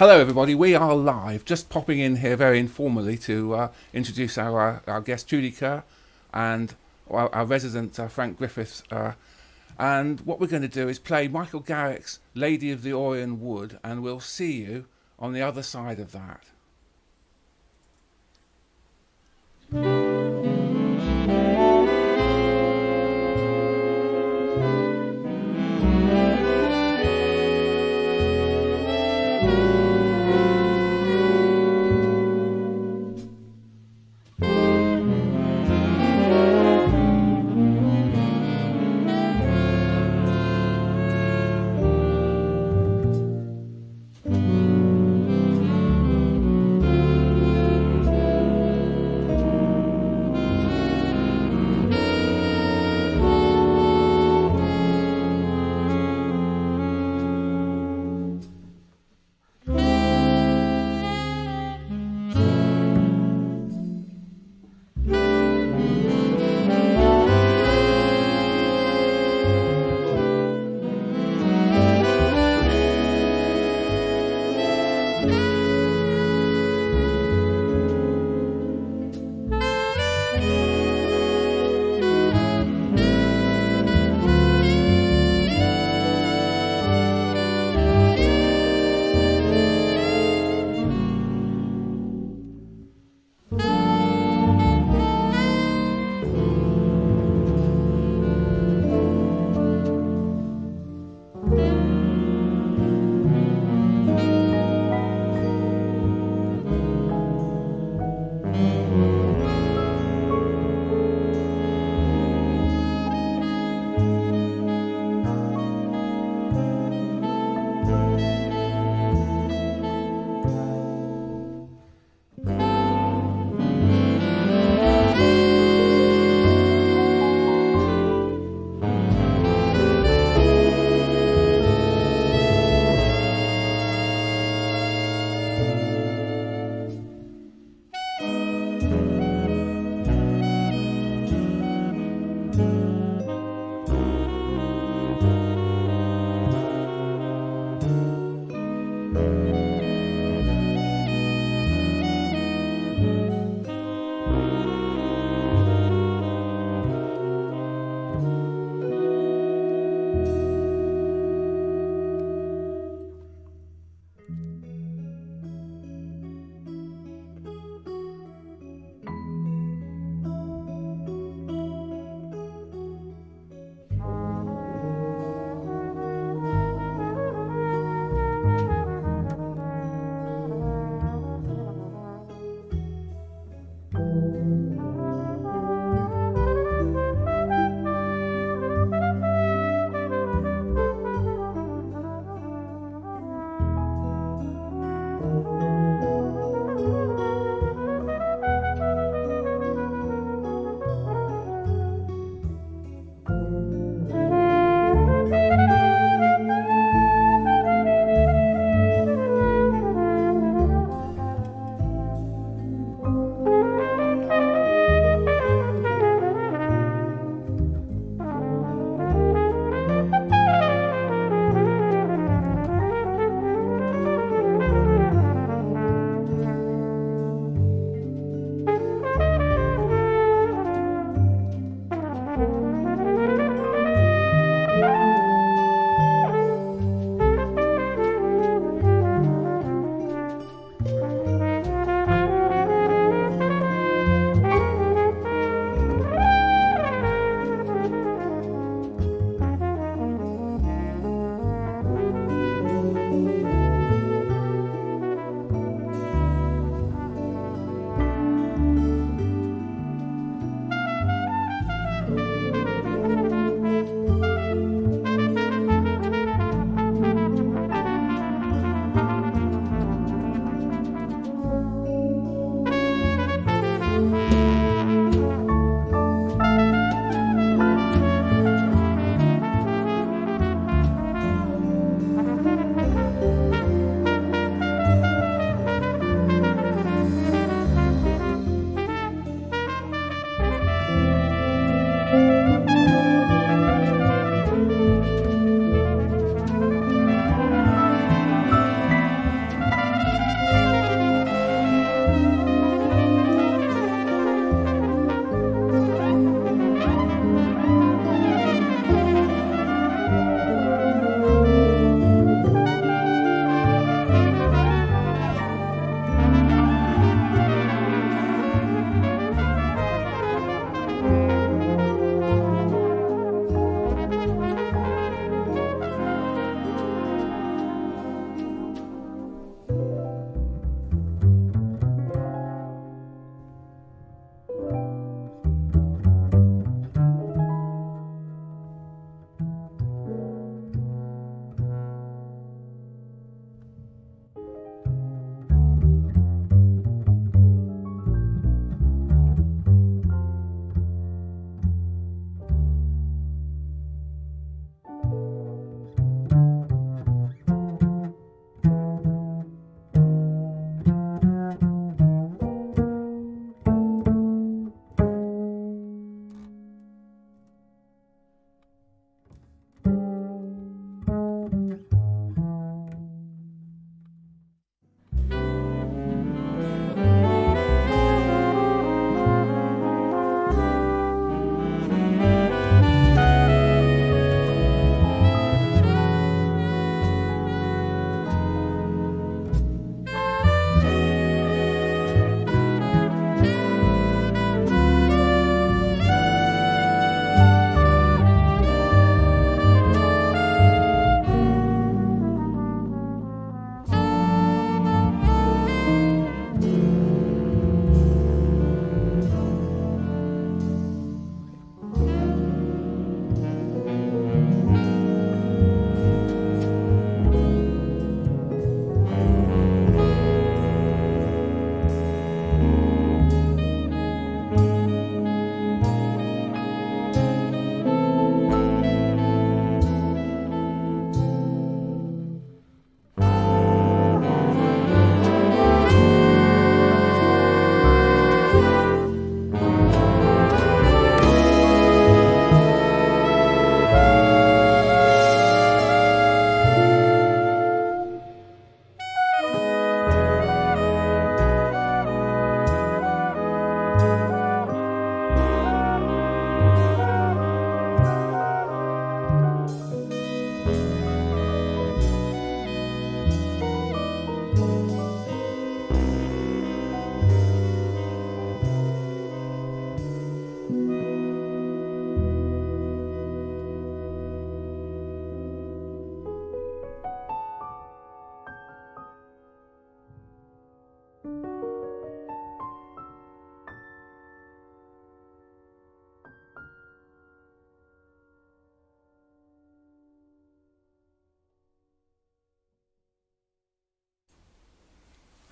Hello, everybody. We are live. Just popping in here very informally to introduce our guest Trudy Kerr and our resident Frank Griffiths. And what we're going to do is play Michael Garrick's Lady of the Orient Wood, and we'll see you on the other side of that.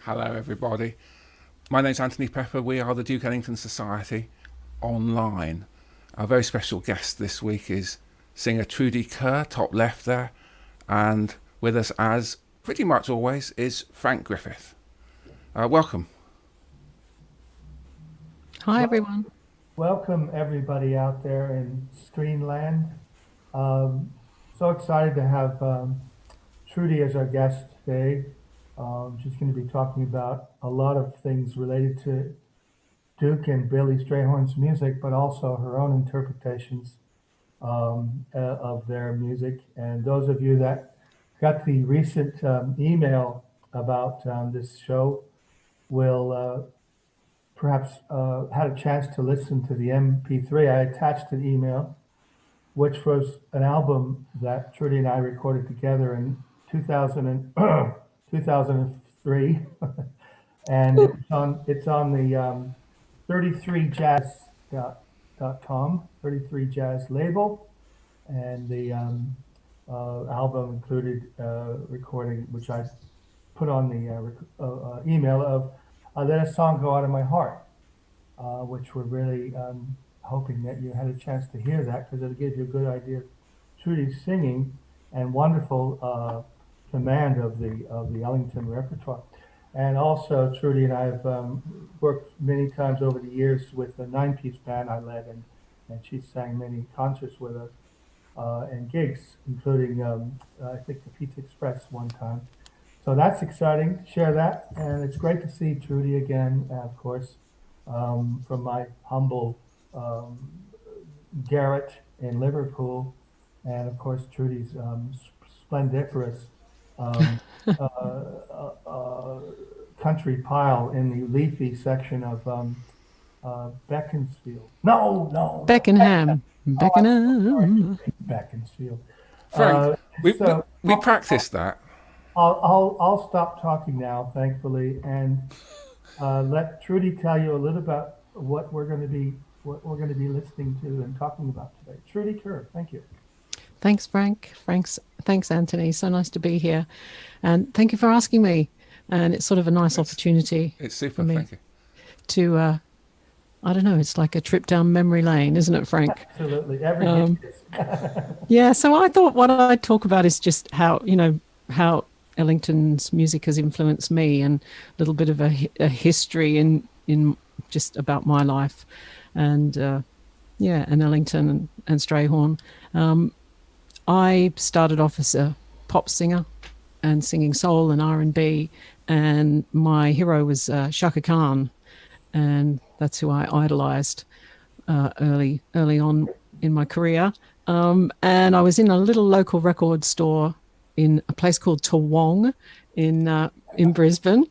Hello, everybody. My name's Anthony Pepper. We are the Duke Ellington Society online. Our very special guest this week is singer Trudy Kerr, top left there, and with us, as pretty much always, is Frank Griffith. Welcome. Hi, everyone. Welcome, everybody out there in Screenland. So excited to have Trudy as our guest today. She's going to be talking about a lot of things related to Duke and Billy Strayhorn's music, but also her own interpretations of their music. And those of you that got the recent email about this show will perhaps had a chance to listen to the MP3. I attached an email, which was an album that Trudy and I recorded together in 2003, and it's on the 33jazz.com, 33 Jazz label, and the album included recording, which I put on the email of Let a Song Go Out of My Heart, which we're really hoping that you had a chance to hear that, because it'll give you a good idea of Trudy's singing and wonderful command of the Ellington repertoire. And also, Trudy and I have worked many times over the years with the 9-piece band I led, and she sang many concerts with us and gigs, including I think the Pizza Express one time. So that's exciting to share that, and it's great to see Trudy again, of course, from my humble garret in Liverpool, and of course Trudy's splendiferous country pile in the leafy section of Beaconsfield. No. Beckenham. Beaconsfield. Frank, we practiced that. I'll stop talking now, thankfully, and let Trudy tell you a little about what we're going to be listening to and talking about today. Trudy Kerr, thank you. Thanks, Frank. Thanks, Anthony. So nice to be here, and thank you for asking me. And it's sort of a nice opportunity. It's super. Thank you. To I don't know. It's like a trip down memory lane, isn't it, Frank? Absolutely. Every Yeah. So I thought what I'd talk about is just how Ellington's music has influenced me, and a little bit of a history in just about my life, and and Ellington and Strayhorn. I started off as a pop singer and singing soul and R&B, and my hero was Shaka Khan, and that's who I idolized early on in my career. And I was in a little local record store in a place called Toowong in Brisbane,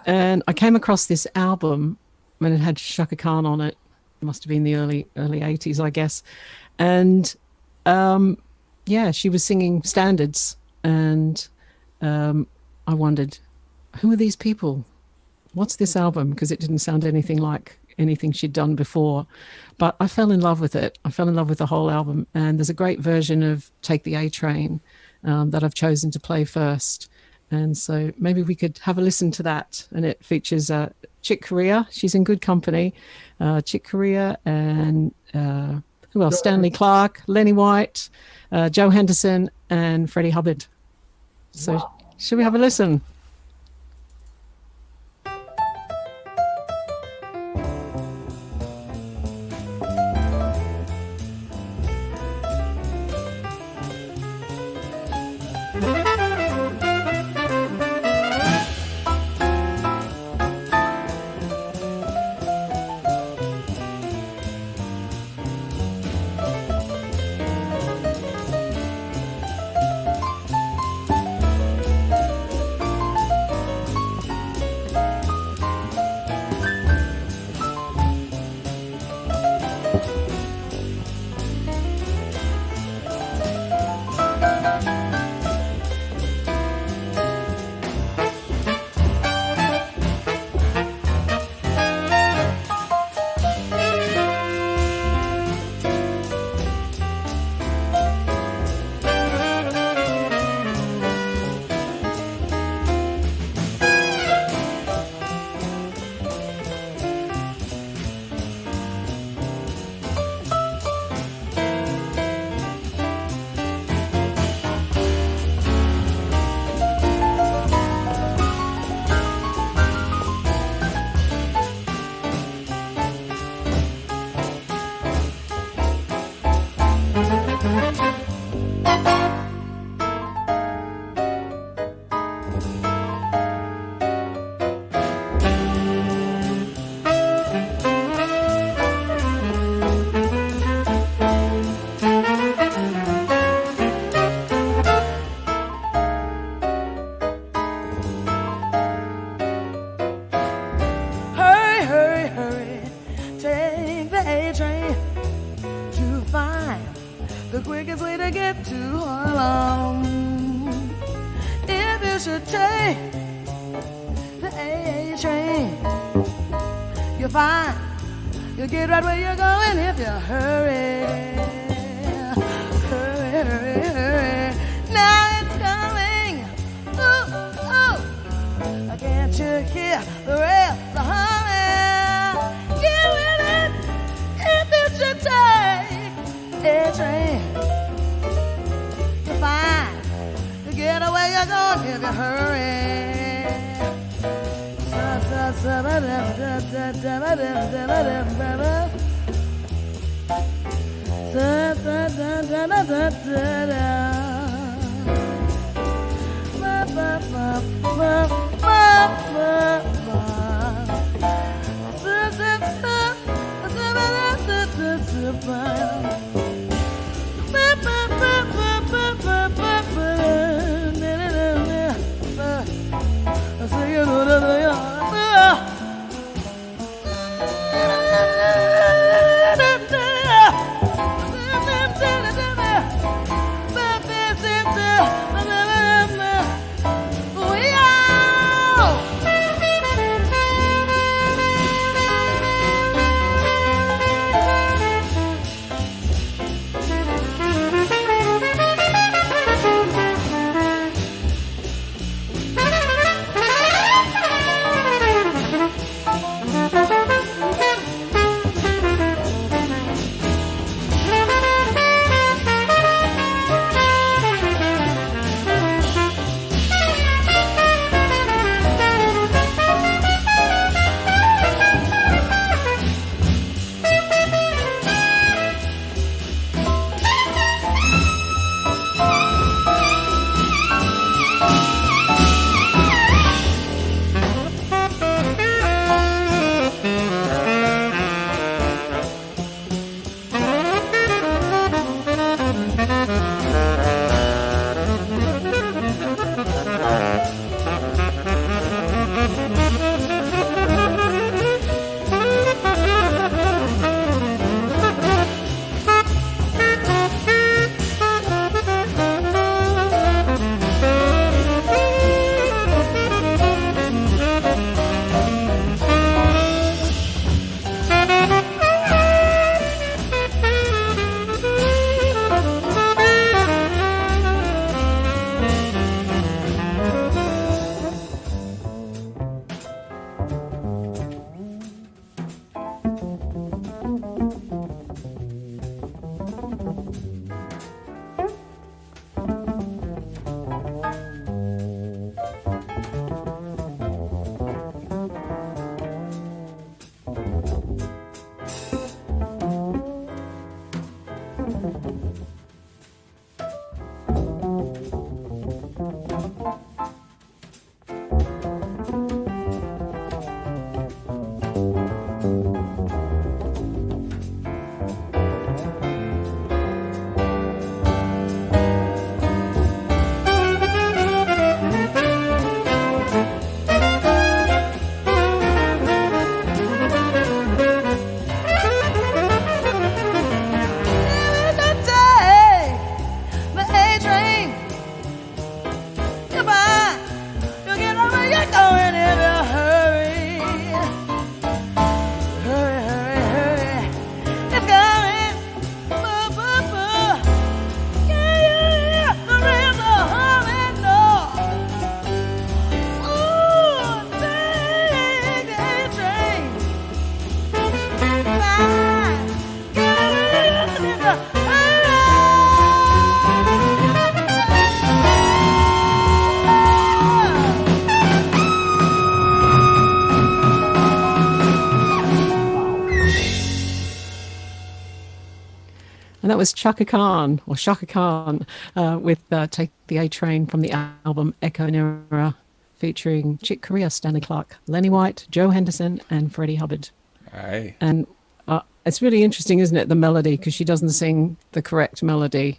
and I came across this album, and it had Shaka Khan on it. It must have been the early 80s, I guess. And she was singing standards, and I wondered, who are these people? What's this album? Because it didn't sound anything like anything she'd done before. But I fell in love with it. I fell in love with the whole album. And there's a great version of Take the A Train that I've chosen to play first. And so maybe we could have a listen to that. And it features Chick Corea. She's in good company. Chick Corea and who else? Stanley Clarke, Lenny White, Joe Henderson, and Freddie Hubbard. So should we have a listen? Hurry, hurry, hurry, take the A train to find the quickest way to get to Harlem. If you should take the A train, you'll find you'll get right where you're going if you hurry. Hurry, hurry, hurry. Now it's coming. Ooh, ooh. Can't you hear the rails are humming? Get with it if you should take a train. You'll find you get away you're going if you hurry. And that was Chaka Khan with Take the A Train from the album Echo Nera. featuring Chick Corea, Stanley Clarke, Lenny White, Joe Henderson, and Freddie Hubbard. Hey. And it's really interesting, isn't it, the melody, because she doesn't sing the correct melody.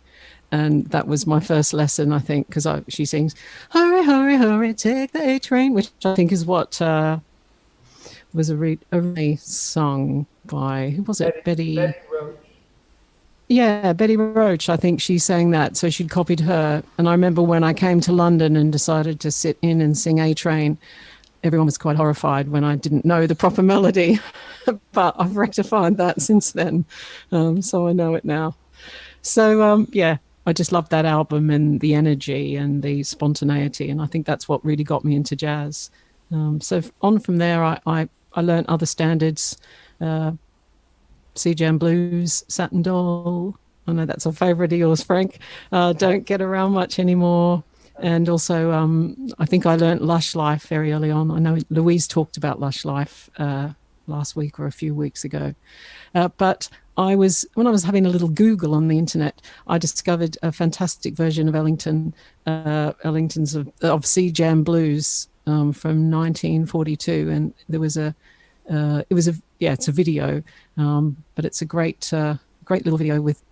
And that was my first lesson, I think, because she sings, "Hurry, hurry, hurry, take the A train," which I think is what was originally sung by, who was it? Betty Roach. Yeah, Betty Roach. I think she sang that, so she'd copied her. And I remember when I came to London and decided to sit in and sing A Train, everyone was quite horrified when I didn't know the proper melody. But I've rectified that since then, so I know it now. So, yeah, I just loved that album and the energy and the spontaneity, and I think that's what really got me into jazz. So on from there, I learned other standards, Sea Jam Blues, Satin Doll. I know that's a favourite of yours, Frank. Don't Get Around Much Anymore. And also, I think I learnt Lush Life very early on. I know Louise talked about Lush Life last week or a few weeks ago. But when I was having a little Google on the internet, I discovered a fantastic version of Ellington's of Sea Jam Blues from 1942, and there was it's a video, but it's a great little video with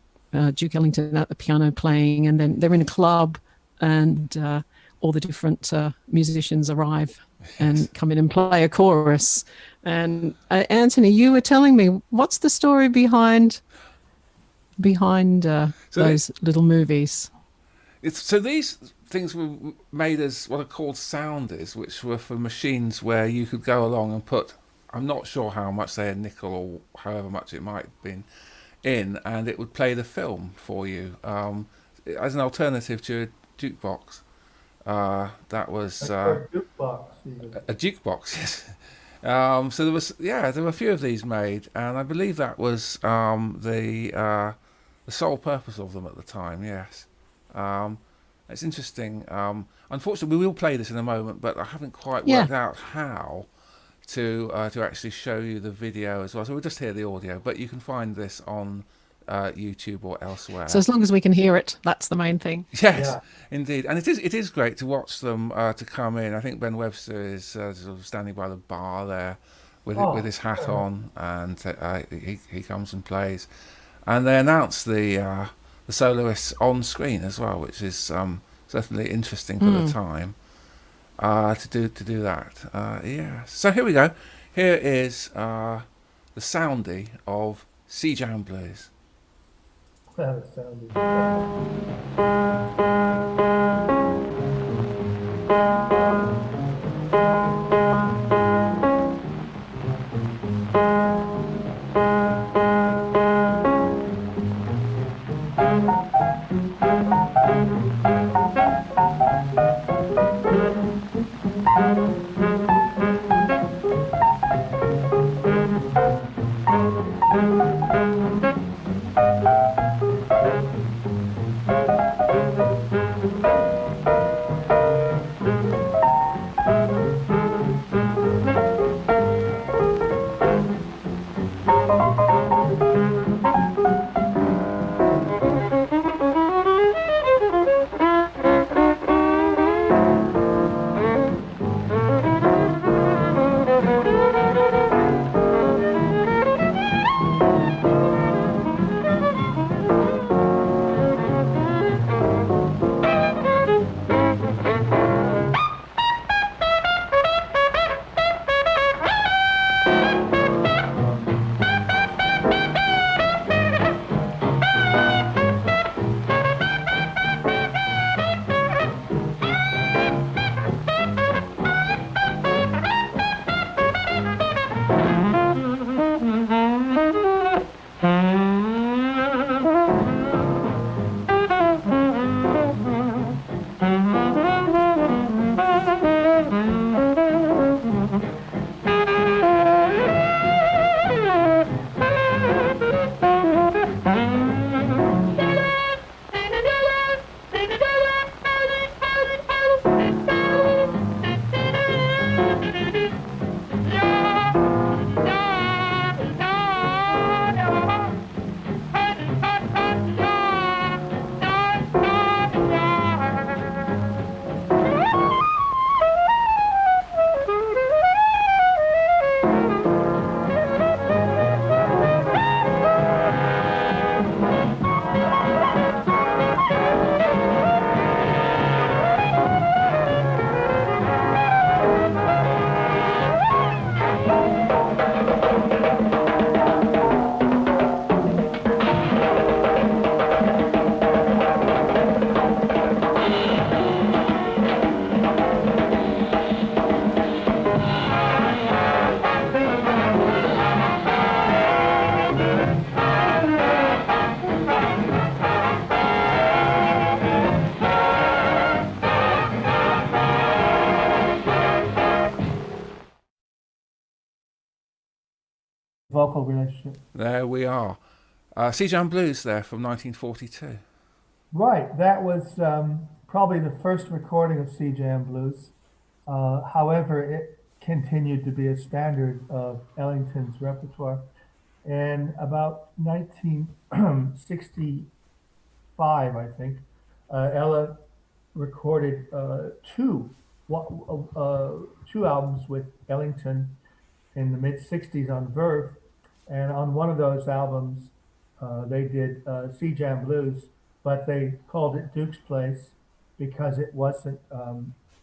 Duke Ellington at the piano playing, and then they're in a club, and all the different musicians arrive and come in and play a chorus. And Anthony, you were telling me, what's the story behind those little movies? So these things were made as what are called sounders, which were for machines where you could go along and put, I'm not sure how much, say a nickel or however much it might have been in, and it would play the film for you as an alternative to a jukebox. That was a jukebox. A jukebox, yes. So there were a few of these made, and I believe that was the sole purpose of them at the time. Yes, it's interesting. Unfortunately, we will play this in a moment, but I haven't quite worked out how to actually show you the video as well. So we'll just hear the audio, but you can find this on YouTube or elsewhere. So as long as we can hear it, that's the main thing. Yes, indeed. And it is great to watch them to come in. I think Ben Webster is sort of standing by the bar there with his hat on, and he comes and plays. And they announce the soloists on screen as well, which is certainly interesting for the time to do that. So here we go. Here is the soundie of Sea Jam Blues. That sounded. vocal relationship. There we are. Sea Jam Blues there from 1942. Right, that was probably the first recording of Sea Jam Blues. However, it continued to be a standard of Ellington's repertoire. And about 1965, I think, Ella recorded two albums with Ellington in the mid 60s on Verve. And on one of those albums, they did Sea Jam Blues, but they called it Duke's Place because it wasn't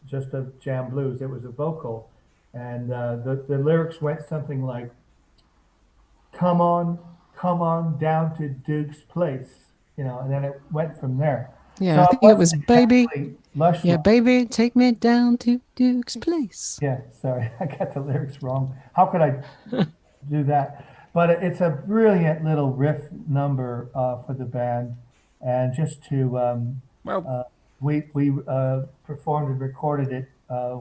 just a jam blues, it was a vocal. And the lyrics went something like, come on down to Duke's Place, and then it went from there. Yeah, So I think it was baby. exactly lush. Yeah, baby, take me down to Duke's Place. Yeah, sorry, I got the lyrics wrong. How could I do that? But it's a brilliant little riff number for the band, and just to we performed and recorded it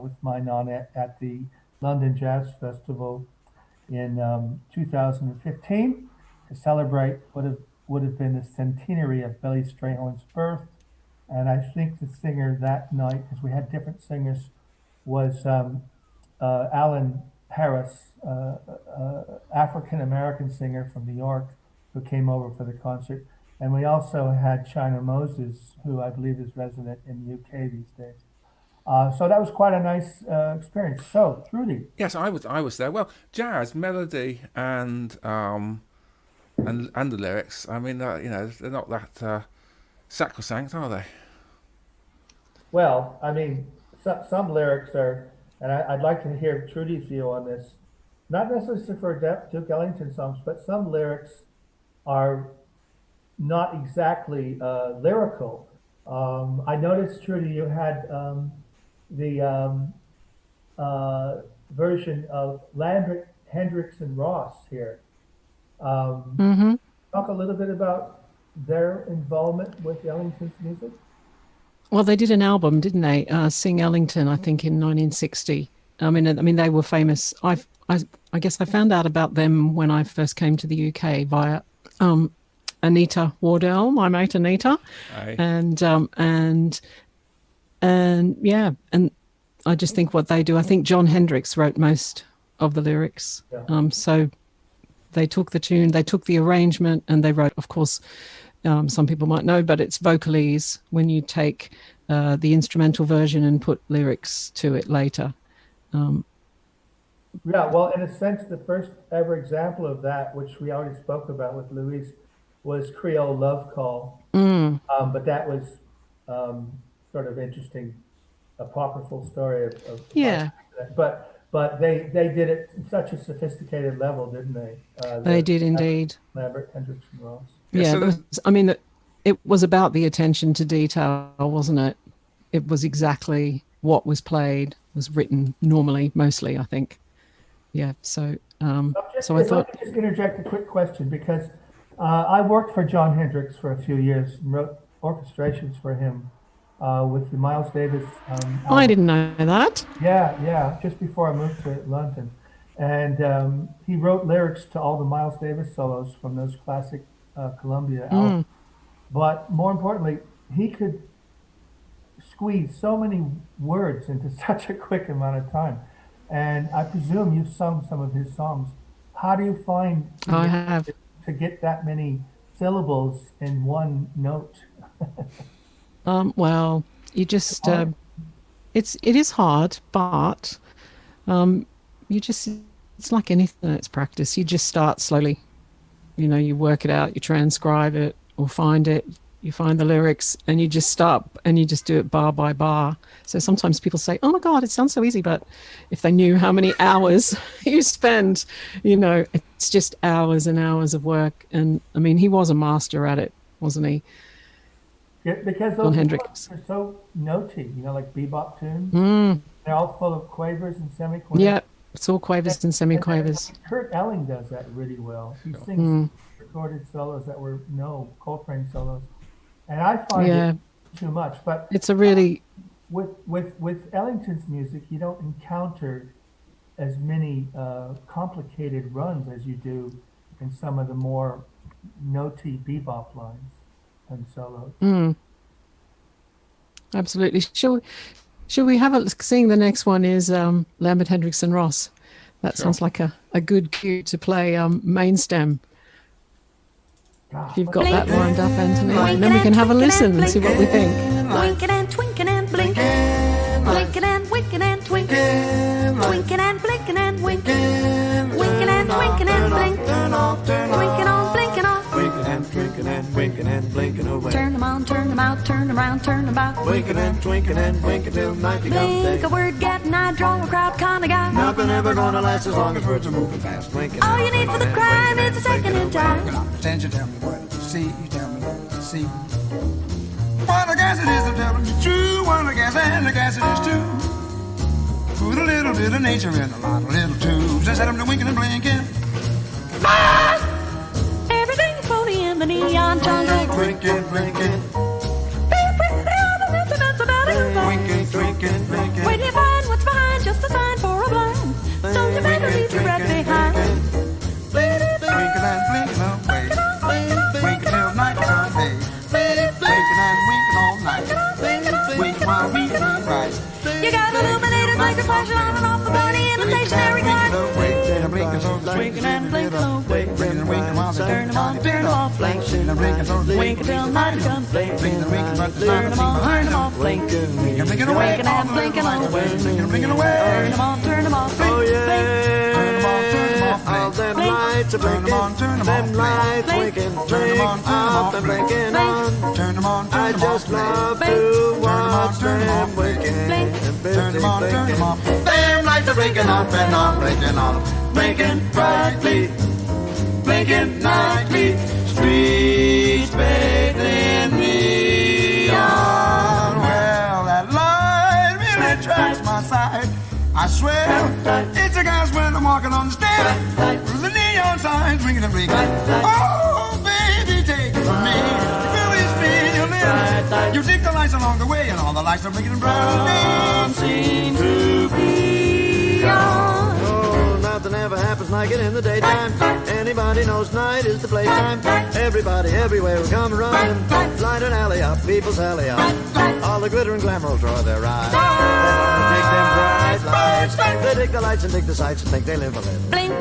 with my nonette at the London Jazz Festival in 2015 to celebrate what would have been the centenary of Billy Strayhorn's birth. And I think the singer that night, because we had different singers, was Alan Harris, African-American singer from New York, who came over for the concert. And we also had China Moses, who I believe is resident in the UK these days. So that was quite a nice experience. So, Trudy. Yes, I was there. Well, jazz, melody, and the lyrics. I mean, they're not that sacrosanct, are they? Well, I mean, some lyrics are, and I'd like to hear Trudy's view on this. Not necessarily for Duke Ellington songs, but some lyrics are not exactly lyrical. I noticed, Trudy, you had the version of Landry, Hendricks, and Ross here. Talk a little bit about their involvement with Ellington's music. Well, they did an album, didn't they? Sing Ellington, I think, in 1960. I mean, they were famous. I guess I found out about them when I first came to the UK via Anita Wardell, my mate Anita, Aye. and yeah, and I just think what they do. I think John Hendricks wrote most of the lyrics. Yeah. So they took the tune, they took the arrangement, and they wrote, of course. Some people might know, but it's vocalese when you take the instrumental version and put lyrics to it later. Yeah, well, in a sense, the first ever example of that, which we already spoke about with Louise, was Creole Love Call. But that was sort of interesting, apocryphal story of Yeah. But they did it in such a sophisticated level, didn't they? They did indeed. Lambert, Hendricks, and Ross. Yeah, it was about the attention to detail, wasn't it? It was exactly what was played, was written normally, mostly, I think. Yeah, so so I thought... Let me just interject a quick question, because I worked for John Hendricks for a few years and wrote orchestrations for him with the Miles Davis album. I didn't know that. Yeah, just before I moved to London. And he wrote lyrics to all the Miles Davis solos from those classic Columbia albums. But more importantly, he could squeeze so many words into such a quick amount of time. And I presume you've sung some of his songs. How do you find I have to get that many syllables in one note? Well, you just it is hard, but it's like anything, it's practice. You just start slowly. You work it out, you transcribe it or find it, you find the lyrics, and you just stop and you just do it bar by bar. So sometimes people say, oh my God, it sounds so easy. But if they knew how many hours you spend, it's just hours and hours of work. And I mean, he was a master at it, wasn't he? Yeah, because those songs are so notey, like bebop tunes. They're all full of quavers and semiquavers. Yeah, it's all quavers and semiquavers. Kurt Elling does that really well. He sings recorded solos that were Coltrane solos, and I find it too much. But it's a really with Ellington's music, you don't encounter as many complicated runs as you do in some of the more notey bebop lines and solos. Absolutely. Shall we have a seeing the next one is Lambert Hendrickson Ross. That sounds like a good cue to play main stem. If you've got that lined up, Anthony, and then we can have a listen and see what we think. Winking and twinking and blinking, blinking and winking and twinking, winking and blinking and winking, winking and winking and blinking, winking on, blinking off, Winking and drinking and winking and blinking away. turn them on, turn them out, turn around, turn about. Winking and twinkling and winking till night becomes Blink day. a word, get an eye, draw a crowd, kind of guy. Nothing ever gonna last as long as words are moving fast. Winking All you need for the crime is a second in time. Attention, tell me what you see, tell me what you see. What I guess it is, I'm telling you true. What I guess, and I guess it is too. Put a little bit of nature in a lot of little tubes and set them to winking and blinking. Everything is phony in the neon jungle. Winking, blinking, winking, twinkling, blinking. When you find what's behind, just a sign for a blind. So you better leave your red behind. Winking and blinking away. Winking till night comes day. Winking and winking all night. Winking while we ain't right. You got illuminators like a flashing on and off the body in a stationary car. Winking and blinking away. Turn them on, turn them off, blinking. Wink until night comes blinking. Turn them on, turn them off, blinking. Blinking away. Winking and blinking away. Blinking away. Turn them on, turn them off, Oh blink, yeah, Turn them on, turn them off, all them lights are Turn them on, blinking, turn them them off, lights blink. winking, Turn blink them on, turn them off off, and blink. blinking on. Turn them on, I turn them off, just love blink. to Turn them on, watch turn them them off, blink. winking Blink. and Turn them on, turn them blinking. off. Them lights are blinking off and on, blinking off, blinking brightly, blinking nightly. Streets bathed in neon. Well, that light really attracts my sight. I swear, it's a gas when I'm walking on the stair. Through the neon signs, ringing and blinking. Oh, baby, take it from me. Really spin your lips. You dig the lights along the way, and all the lights are blinking and bright. seem to be on. Oh, nothing ever happens like it in the daytime. Anybody knows night is the playtime. Everybody everywhere will come running. Light an alley up, people's alley up. All the glitter and glamour will draw their eyes. They wanna take them bright lights. They dig the lights and dig the sights and think they live a little. Blink,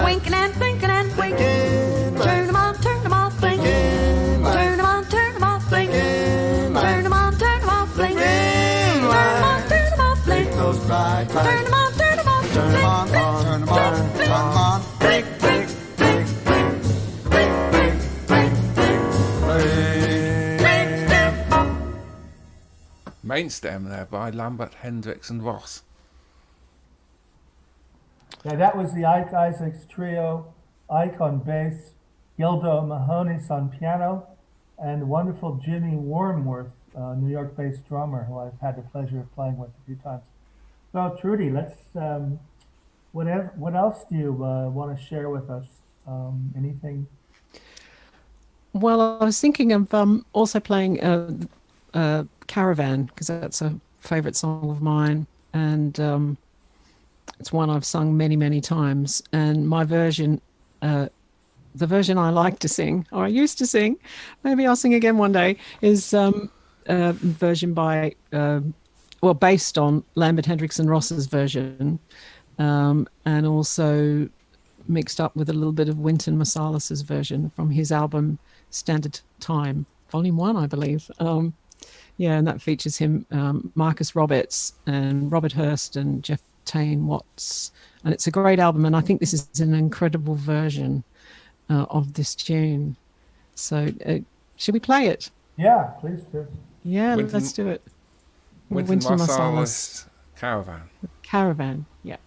winking and blinking and winking. Blinking, Turn them on, turn them off, blinking. Turn them on, turn them off, blinking. Turn them on, turn them off, blinking. Turn them on, turn them off, blinking. Those bright Turn lights. them on, turn them off, Turn them on, blink, turn them on, turn them on. blink, blink, blink, blink, blink, blink, blink, blink. Main stem there by Lambert Hendrickson Ross. Yeah, that was the Ike Isaacs Trio, Ike on bass, Gildo Mahonis on piano, and wonderful Jimmy Wormworth, New York-based drummer, who I've had the pleasure of playing with a few times. So, Trudy, let's. What else do you want to share with us? Anything? Well, I was thinking of also playing Caravan, because that's a favourite song of mine, and it's one I've sung many, many times. And my version, the version I like to sing, or I used to sing, maybe I'll sing again one day, is a version by, based on Lambert Hendrickson Ross's version, and also mixed up with a little bit of Wynton Marsalis's version from his album Standard Time, Volume 1, I believe. And that features him, Marcus Roberts and Robert Hurst and Jeff Tain Watts. And it's a great album, and I think this is an incredible version of this tune. So should we play it? Yeah, please do. Yeah, Wynton- let's do it. Wynton Marsalis Caravan. Caravan, yeah.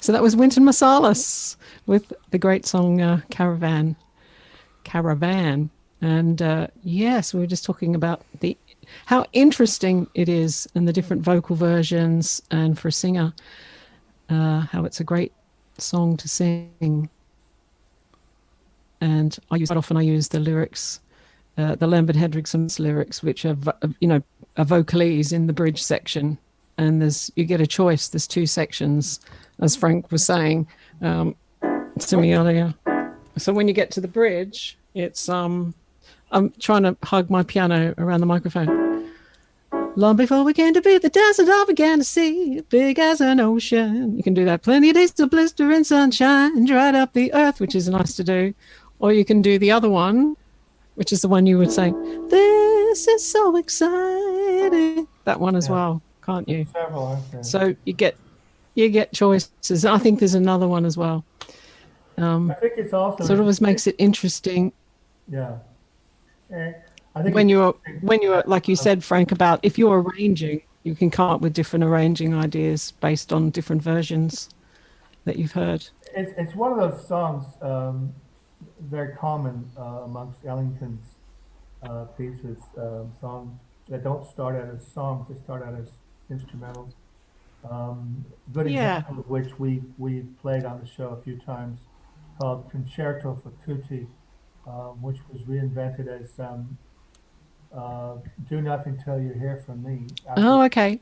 So that was Wynton Marsalis with the great song Caravan. And yes, we were just talking about how interesting it is and the different vocal versions, and for a singer, how it's a great song to sing. And I use the lyrics, the Lambert Hendrickson's lyrics, which are a vocalese in the bridge section, and you get a choice. There's two sections, as Frank was saying to me earlier. So when you get to the bridge, it's I'm trying to hug my piano around the microphone. Long before we came to be, the desert all began to see, big as an ocean. You can do that. Plenty of days to blister and sunshine, dried up the earth, which is nice to do. Or you can do the other one, which is the one you would say, this is so exciting. That one as well, can't you? Several, aren't there? So you get choices. I think there's another one as well. I think it's also So it always makes it interesting. Yeah. I think When you're like you said, Frank, about if you're arranging, you can come up with different arranging ideas based on different versions that you've heard. it's one of those songs very common amongst Ellington's pieces, songs that don't start out as songs, they start out as instrumentals. Good example of which we played on the show a few times, called Concerto for Tutti, which was reinvented as Do Nothing Till You Hear From Me. Oh, okay.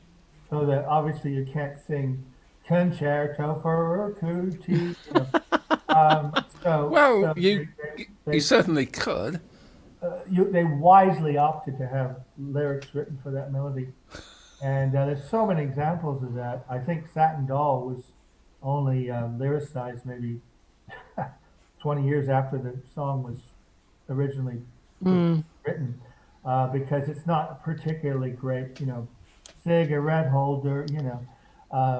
So that obviously you can't sing Concerto for Tutti. You certainly could. They wisely opted to have lyrics written for that melody. And there's so many examples of that. I think Satin Doll was only lyricized maybe 20 years after the song was originally written, because it's not a particularly great, cigarette holder,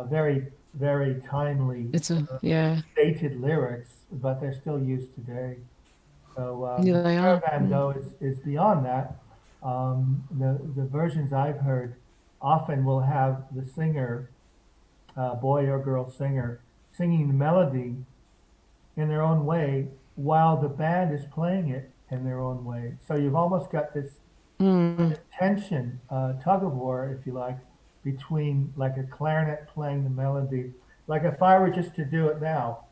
very, very timely, dated lyrics, but they're still used today. So they are. Caravan, though, is beyond that. The versions I've heard often will have the singer, boy or girl singer, singing the melody in their own way while the band is playing it in their own way. So you've almost got this tension, tug of war, if you like, between like a clarinet playing the melody. Like if I were just to do it now.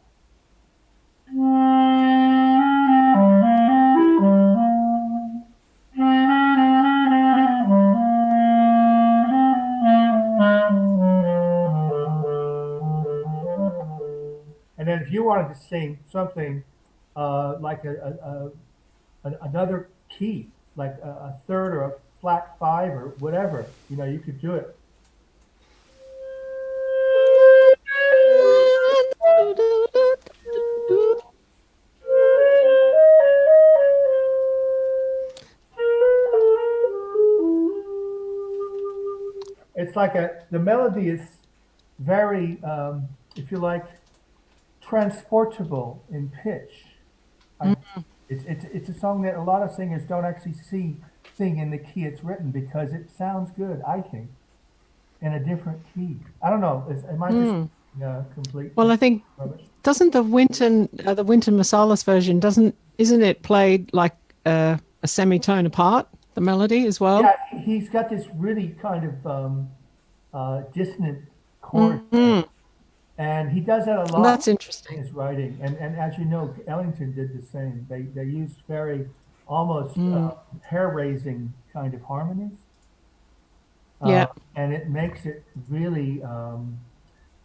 And then if you wanted to sing something like another key, like a third or a flat five or whatever, you could do it. It's like the melody is very, if you like, transportable in pitch. It's a song that a lot of singers don't actually sing in the key it's written because it sounds good, I think, in a different key. I don't know. Am I just complete? Well, I think rubbish? Doesn't the Wynton Marsalis version isn't it played like a semitone apart, the melody as well? Yeah, he's got this really kind of dissonant chord. And he does that a lot. That's interesting. In his writing, and as you know, Ellington did the same. They used very almost hair-raising kind of harmonies. And it makes it really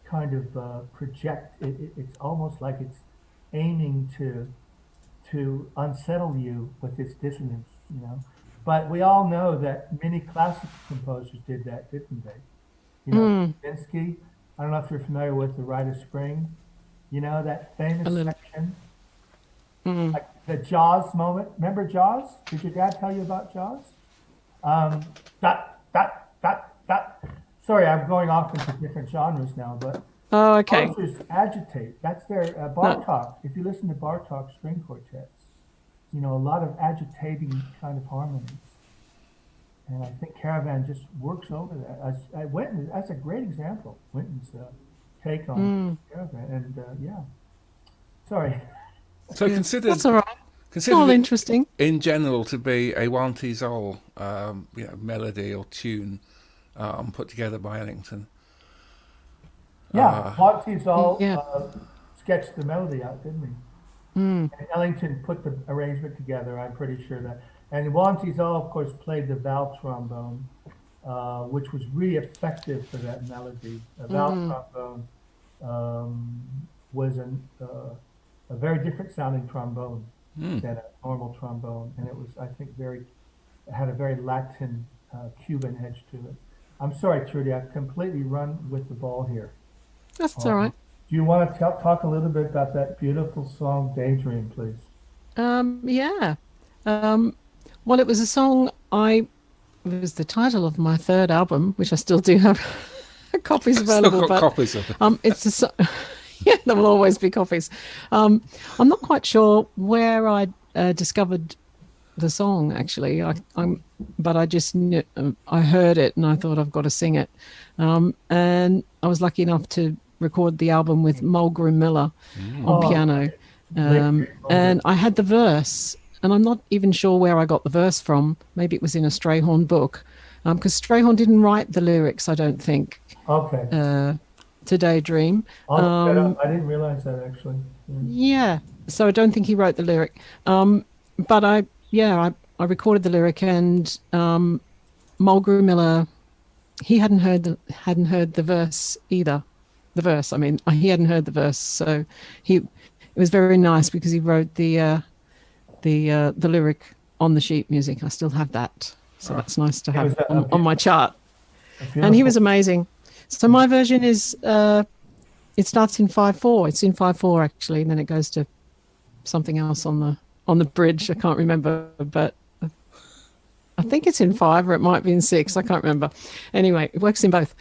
kind of project. It's almost like it's aiming to unsettle you with its dissonance, But we all know that many classical composers did that, didn't they? Stravinsky. I don't know if you're familiar with The Rite of Spring, that famous section, like the Jaws moment. Remember Jaws? Did your dad tell you about Jaws? Sorry, I'm going off into different genres now, but composers agitate. That's their Bartok. If you listen to Bartok string quartets, a lot of agitating kind of harmonies. And I think Caravan just works over that. Wynton, that's a great example. Wynton's take on and sorry. So considered That's all right. It's considered all it interesting. in general to be a Wanty Zoll melody or tune put together by Ellington. Yeah, Monty's all Yeah. sketched the melody out, didn't he? And Ellington put the arrangement together, I'm pretty sure that. And Wanty's all, of course, played the valve trombone, which was really effective for that melody. A valve trombone was a very different sounding trombone than a normal trombone, and it was, I think, it had a very Latin Cuban edge to it. I'm sorry, Trudy, I've completely run with the ball here. That's all right. Do you want to talk a little bit about that beautiful song, Daydream, please? Yeah. Well, it was a song it was the title of my third album, which I still do have copies available. Still got copies of it. It's yeah, there will always be copies. I'm not quite sure where I discovered the song actually. But I just knew, I heard it and I thought I've got to sing it. And I was lucky enough to record the album with Mulgrew Miller on piano. And I had the verse, and I'm not even sure where I got the verse from. Maybe it was in a Strayhorn book, because Strayhorn didn't write the lyrics, I don't think. Okay. To Daydream. I didn't realize that actually. Yeah, so I don't think he wrote the lyric. But I recorded the lyric, and Mulgrew Miller, he hadn't heard the verse either. The verse, I mean, he hadn't heard the verse, so it was very nice because he wrote the lyric on the sheet music. I still have that, so that's nice to have on my chart. And he was amazing. So my version is it starts in 5/4. It's in 5/4 actually, and then it goes to something else on the bridge. I can't remember, but I think it's in 5 or it might be in 6. I can't remember. Anyway, it works in both,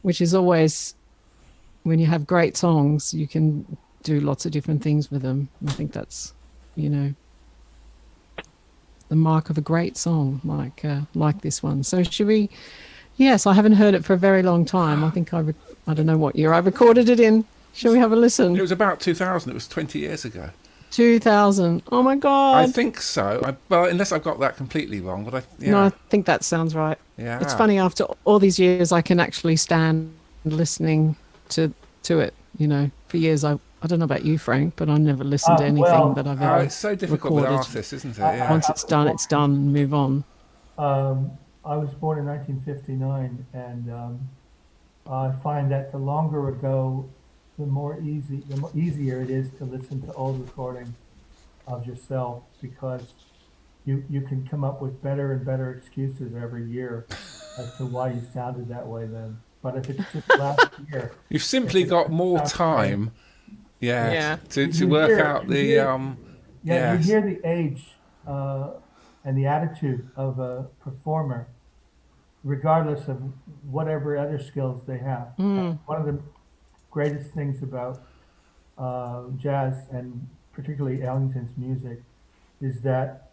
which is always, when you have great songs, you can do lots of different things with them. I think that's, the mark of a great song, like this one. So should we? Yes, I haven't heard it for a very long time. I think I don't know what year I recorded it in. Shall we have a listen? It was about 2000. It was 20 years ago. 2000. Oh my God. I think so. Well, unless I've got that completely wrong, but No, I think that sounds right. Yeah. It's funny, after all these years, I can actually stand listening to it. For years, I don't know about you, Frank, but I never listened to anything that I've ever it's so difficult recorded. with artists, isn't it? Yeah. Once it's done, move on. I was born in 1959, and I find that the longer ago, the easier it is to listen to old recordings of yourself, because you can come up with better and better excuses every year as to why you sounded that way then. But if it's just last year, you've simply got more time, to work out the you hear the age and the attitude of a performer, regardless of whatever other skills they have. One of the greatest things about jazz, and particularly Ellington's music, is that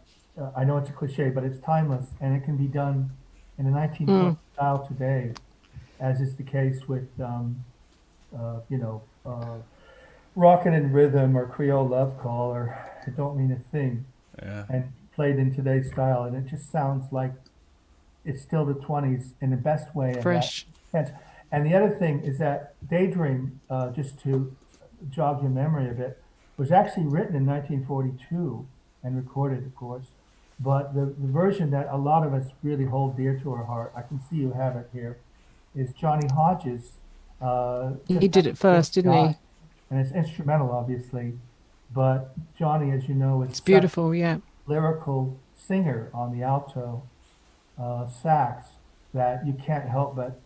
I know it's a cliche, but it's timeless, and it can be done in a 1920s style today, as is the case with Rockin' in Rhythm or Creole Love Call or It Don't Mean a Thing, and played in today's style, and it just sounds like it's still the 20s in the best way. Fresh. And the other thing is that Daydream, just to jog your memory a bit, was actually written in 1942 and recorded, of course. But the version that a lot of us really hold dear to our heart, I can see you have it here, is Johnny Hodges. He did it first, didn't he? And it's instrumental, obviously. But Johnny, as you know, is beautiful, yeah. Lyrical singer on the alto sax that you can't help but,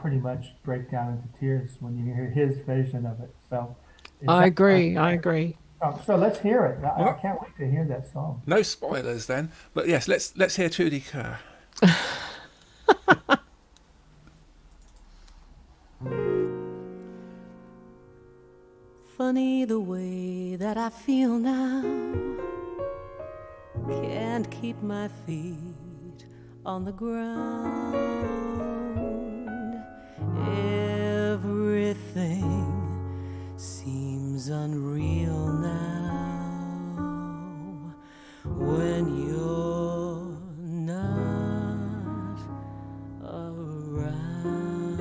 pretty much break down into tears when you hear his version of it. So I agree. So let's hear it. I can't wait to hear that song. No spoilers then, but yes, let's hear Trudy Kerr. Funny the way that I feel now. Can't keep my feet on the ground. Everything everything seems unreal now when you're not around.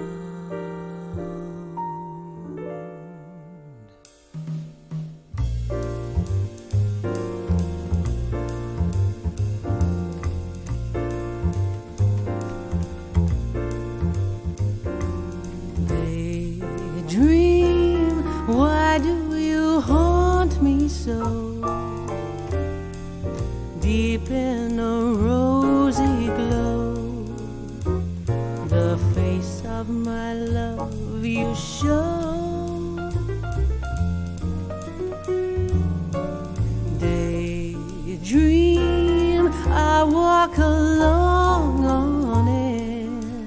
Daydream, why do you haunt me so? Deep in a rosy glow, the face of my love you show. Daydream, I walk along on it,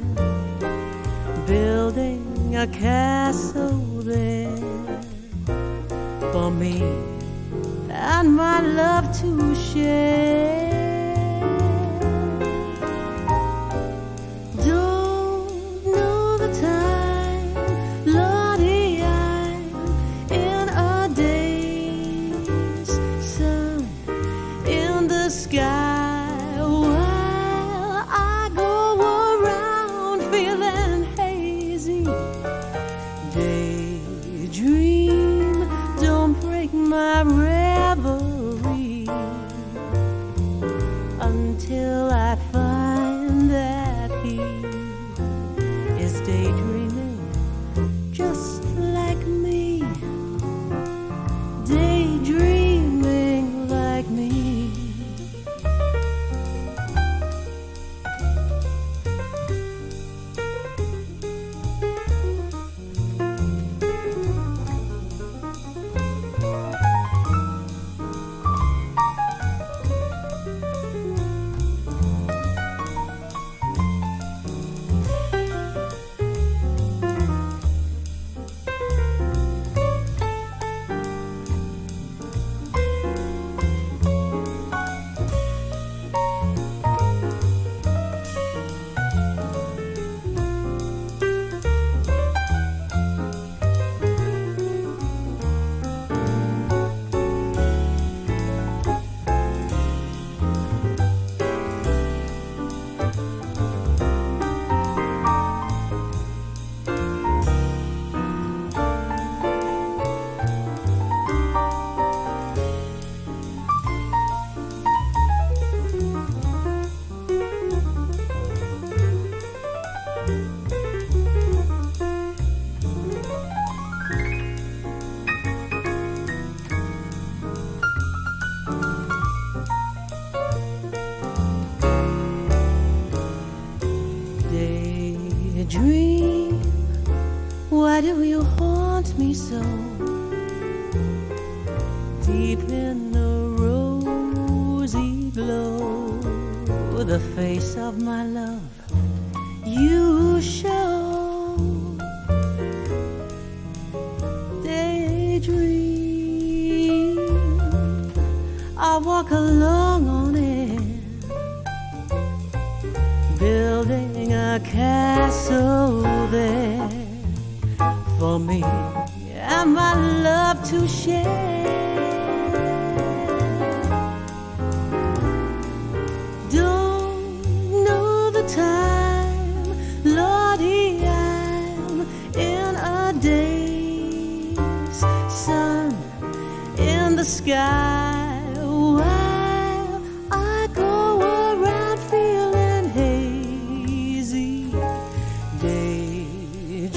building a castle there for me and my love to share. Don't know the time, Lordy, I'm in a daze, sun in the sky, while I go around feeling hazy. Daydream, don't break my reverie until I find that he is daydreaming just like me, daydreaming like me. Daydream, why do you haunt me so? Deep in the rosy glow, the face of my love you show. Daydream, I walk along on it, building a castle there for me and my love to share. Don't know the time, Lordy, I'm in a daze, sun in the sky, while I go around feeling hazy. Daydream,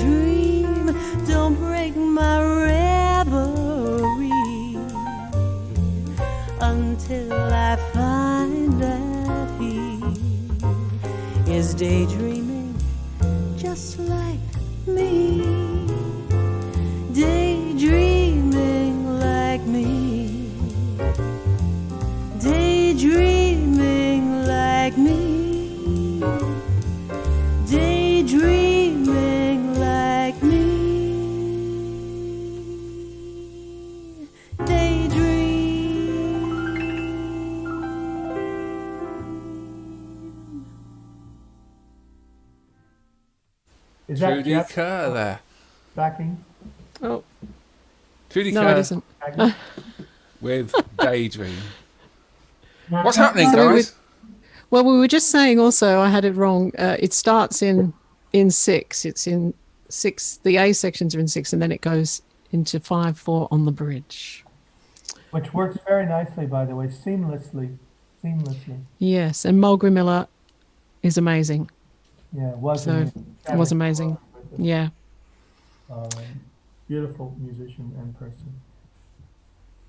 don't break my reverie until I find that he is daydreaming just like me, daydreaming like me, daydreaming like me, daydreaming like me, daydream. Is that Trudy Jeff Kerr there. backing? Oh, Trudy no, Kerr it isn't. with Daydream. What's happening, So guys? Well, we were just saying also, I had it wrong. It starts in 6. It's in 6. The A sections are in 6, and then it goes into 5/4 on the bridge. Which works very nicely, by the way, seamlessly. Yes, and Mulgrew Miller is amazing. Yeah, it was So amazing. it was amazing. Yeah. Beautiful musician and person.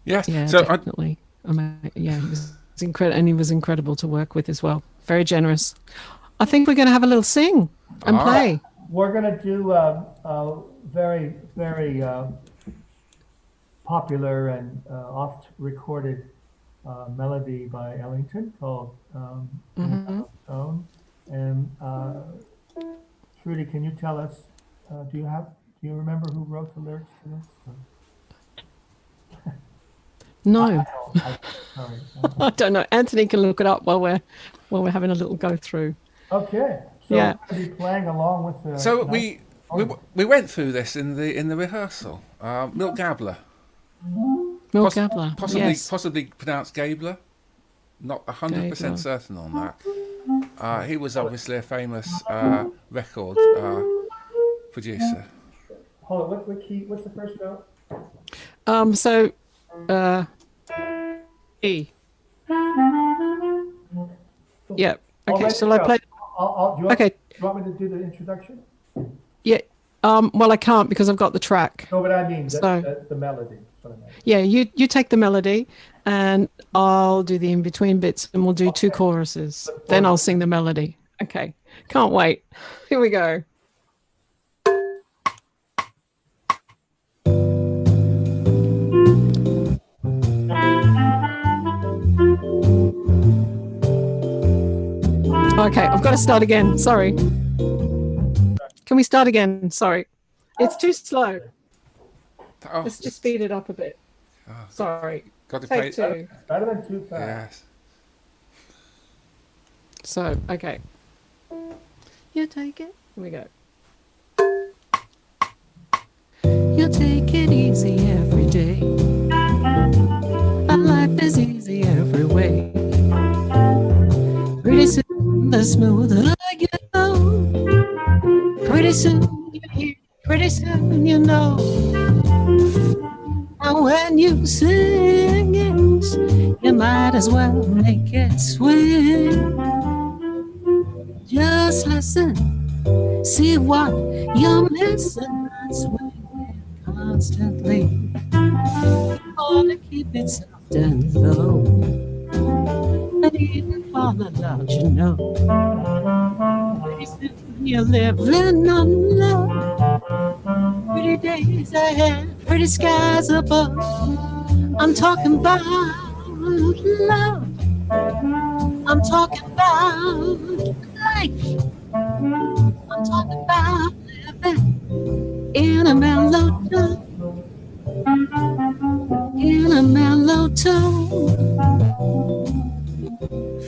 Yes. Yeah, So definitely. Yeah, he was incredible, and he was incredible to work with as well. Very generous. I think we're going to have a little sing and play. We're going to do a very, very popular and oft recorded melody by Ellington called Uptown. And Trudy, can you tell us? Do you remember who wrote the lyrics to this? No, Sorry. I don't know. Anthony can look it up while we're having a little go through. Okay. So Yeah. we're going to be playing along with the. So we went through this in the rehearsal. Milt Gabler, Milt Gabler, possibly pronounced Gabler. Not 100% certain on that. He was obviously a famous record producer. Hold on. What key? What's the first note? So E. Yeah. Okay. Shall I play? Do you want me to do the introduction? Yeah. Well, I can't because I've got the track. No, but I mean the melody. Yeah, you take the melody, and I'll do the in-between bits, and we'll do 2 choruses. Then I'll sing the melody. Okay. Can't wait. Here we go. Okay, I've got to start again. Sorry. Can we start again? Sorry. It's too slow. Let's just speed it up a bit. Sorry. Got to Take 2. Better than too fast. Yes. So, okay. You take it. Here we go. You take it easy every day. My life is easy every way. Pretty soon, the smoother you go. Pretty soon, you hear. Pretty soon, you know. And when you sing it, you might as well make it swing. Just listen, see what you're missing. Swing constantly, all to keep it soft and low. And even fall loud, you know. Pretty soon you're living on love. Pretty days ahead, pretty skies above. I'm talking about love. I'm talking about life. I'm talking about living in a mellow tone. In a mellow tone.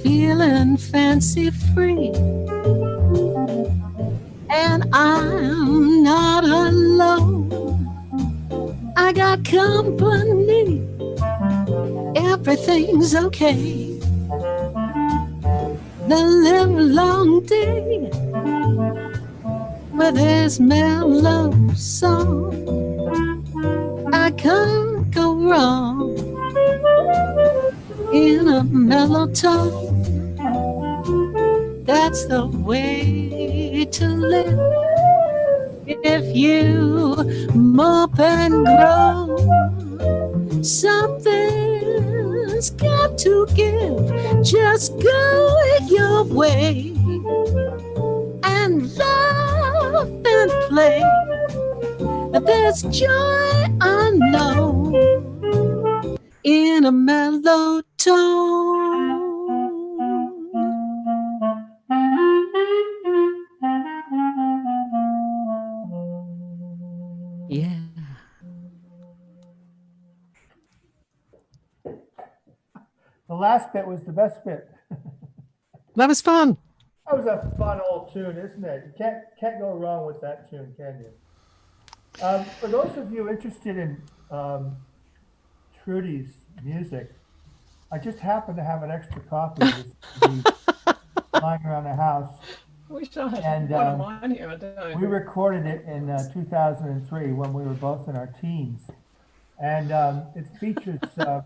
Feeling fancy free. And I'm not alone. I got company. Everything's okay. The live long day with this mellow song, I can't go wrong. In a mellow tone, that's the way to live. If you mope and grow, something's got to give. Just go your way and laugh and play. There's joy I know in a mellow tone. Yeah. The last bit was the best bit. That was fun. That was a fun old tune, isn't it? You can't go wrong with that tune, can you? For those of you interested in Trudy's music, I just happen to have an extra copy of this CD lying around the house. Wish I had And one of mine here. I don't. we recorded it in 2003 when we were both in our teens. And it features the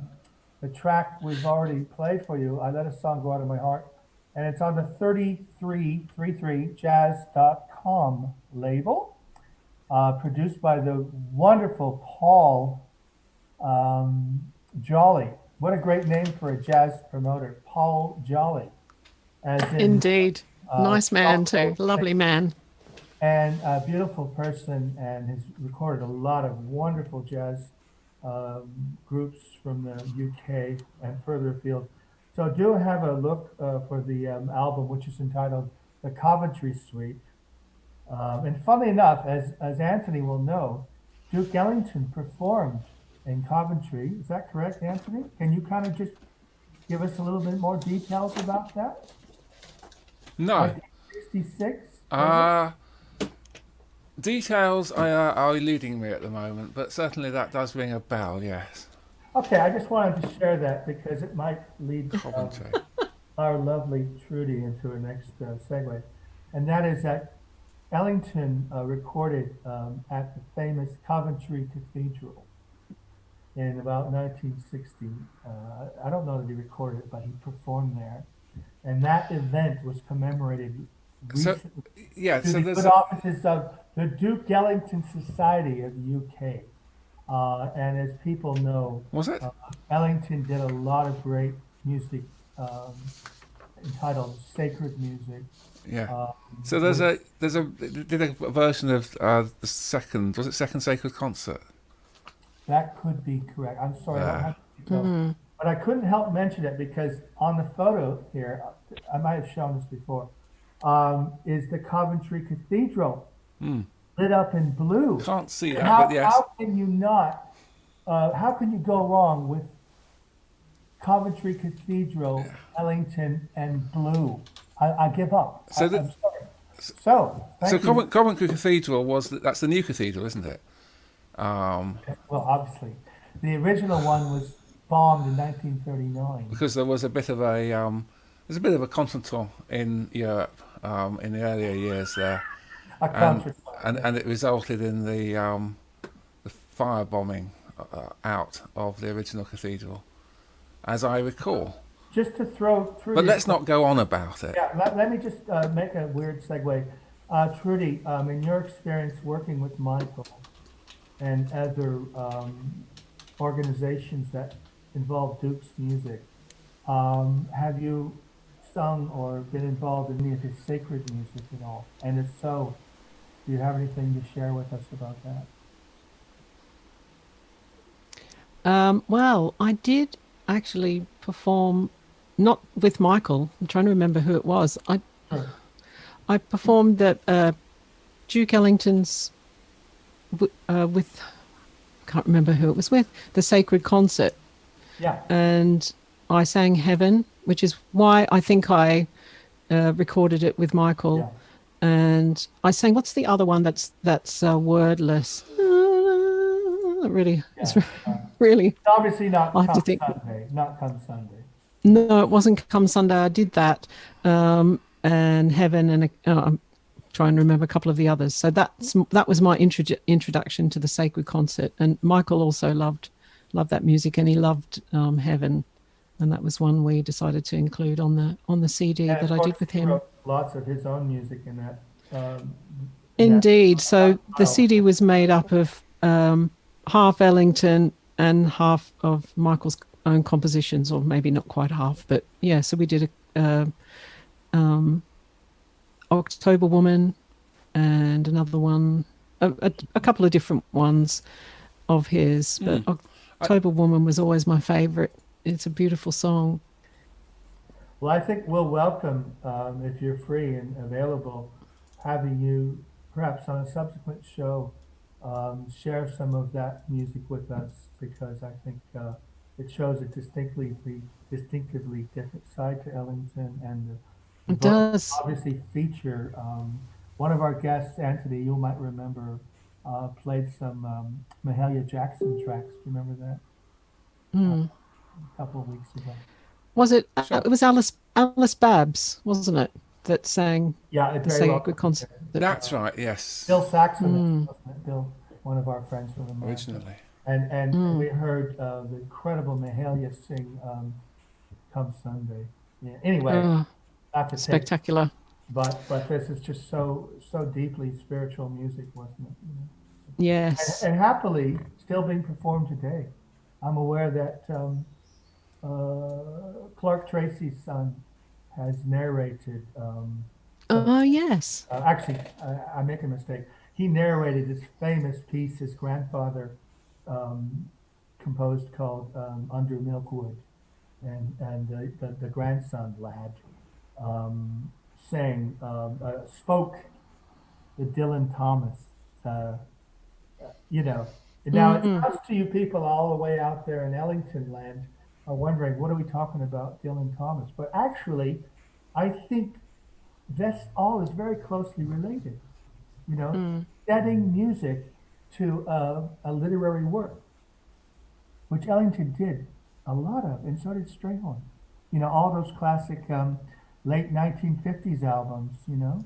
track we've already played for you, I Let a Song Go Out of My Heart. And it's on the 33jazz.com label, produced by the wonderful Paul Jolly. What a great name for a jazz promoter, Paul Jolly. As in, Indeed. Nice man too. also- Lovely man. and a beautiful person, and has recorded a lot of wonderful jazz groups from the UK and further afield. So do have a look for the album, which is entitled The Coventry Suite. And funnily enough, as Anthony will know, Duke Ellington performed in Coventry. Is that correct, Anthony? Can you kind of just give us a little bit more details about that? No. 66? Details are eluding me at the moment, but certainly that does ring a bell, yes. Okay, I just wanted to share that because it might lead Coventry. our lovely Trudy into a next segue. And that is that Ellington recorded at the famous Coventry Cathedral in about 1960. I don't know that he recorded it, but he performed there. And that event was commemorated So, recently yeah, to so the there's good offices of the Duke Ellington Society of the UK. And as people know, was it? Ellington did a lot of great music entitled Sacred Music. Yeah. So there's a did a version of the second, was it second Sacred Concert? That could be correct. I'm sorry, I don't have to go. But I couldn't help mention it because on the photo here, I might have shown this before, is the Coventry Cathedral lit up in blue. Can't see that, How, but yes. how can you not, how can you go wrong with Coventry Cathedral, Ellington, and blue? I give up. So I'm sorry. So, thank So you. Coventry Cathedral that's the new cathedral, isn't it? Well, obviously, the original one was bombed in 1939. Because there was a bit of a there's a bit of a contretemps in Europe in the earlier years there, A country. and it resulted in the firebombing out of the original cathedral, as I recall. Just to throw through. But let's not go on about it. Yeah, let me just make a weird segue. Trudy, in your experience working with Michael and other organizations that involve Duke's music, have you sung or been involved in any of his sacred music at all? And if so, do you have anything to share with us about that? Well, I did actually perform, not with Michael. I'm trying to remember who it was. I performed at Duke Ellington's with, can't remember who it was with, the Sacred Concert. Yeah. And I sang Heaven, which is why I think I recorded it with Michael. Yeah. And I sang, what's the other one that's wordless? Really, it's really. It's obviously not I have Come to think. Sunday. Not Come Sunday. No, it wasn't Come Sunday. I did that, and Heaven, and I'm trying to remember a couple of the others. So that was my introduction to the Sacred Concert. And Michael also loved that music, and he loved Heaven, and that was one we decided to include on the CD And that of I did course, with he him. wrote lots of his own music in that. Indeed. So the Wow. CD was made up of half Ellington and half of Michael's own compositions, or maybe not quite half, but yeah. So we did a October Woman and another one, a couple of different ones of his, but October Woman was always my favorite. It's a beautiful song. Well, I think we'll welcome, if you're free and available, having you perhaps on a subsequent show share some of that music with us, because I think it shows a distinctively different side to Ellington, and the It book does. obviously feature one of our guests, Anthony. You might remember played some Mahalia Jackson tracks. Do you remember that? A couple of weeks ago. Was it? Sure. It was Alice Babs, wasn't it, that sang Yeah, it the very Say well. a Good concert? That's right. Yes. Bill Saxon, wasn't it? Bill, one of our friends from America. Originally. And we heard the incredible Mahalia sing "Come Sunday." Yeah. Anyway, not to take, Spectacular. but this is just so deeply spiritual music, wasn't it? You know? Yes. And happily still being performed today. I'm aware that Clark Tracy's son has narrated. Yes. Actually, I make a mistake. He narrated this famous piece his grandfather composed called "Under Milkwood," and the grandson lad spoke the Dylan Thomas. You know, now it's up to you people all the way out there in Ellington land are wondering, what are we talking about Dylan Thomas? But actually, I think this all is very closely related. You know, setting music to a literary work, which Ellington did a lot of, and so did Strayhorn. You know, all those classic late 1950s albums, you know,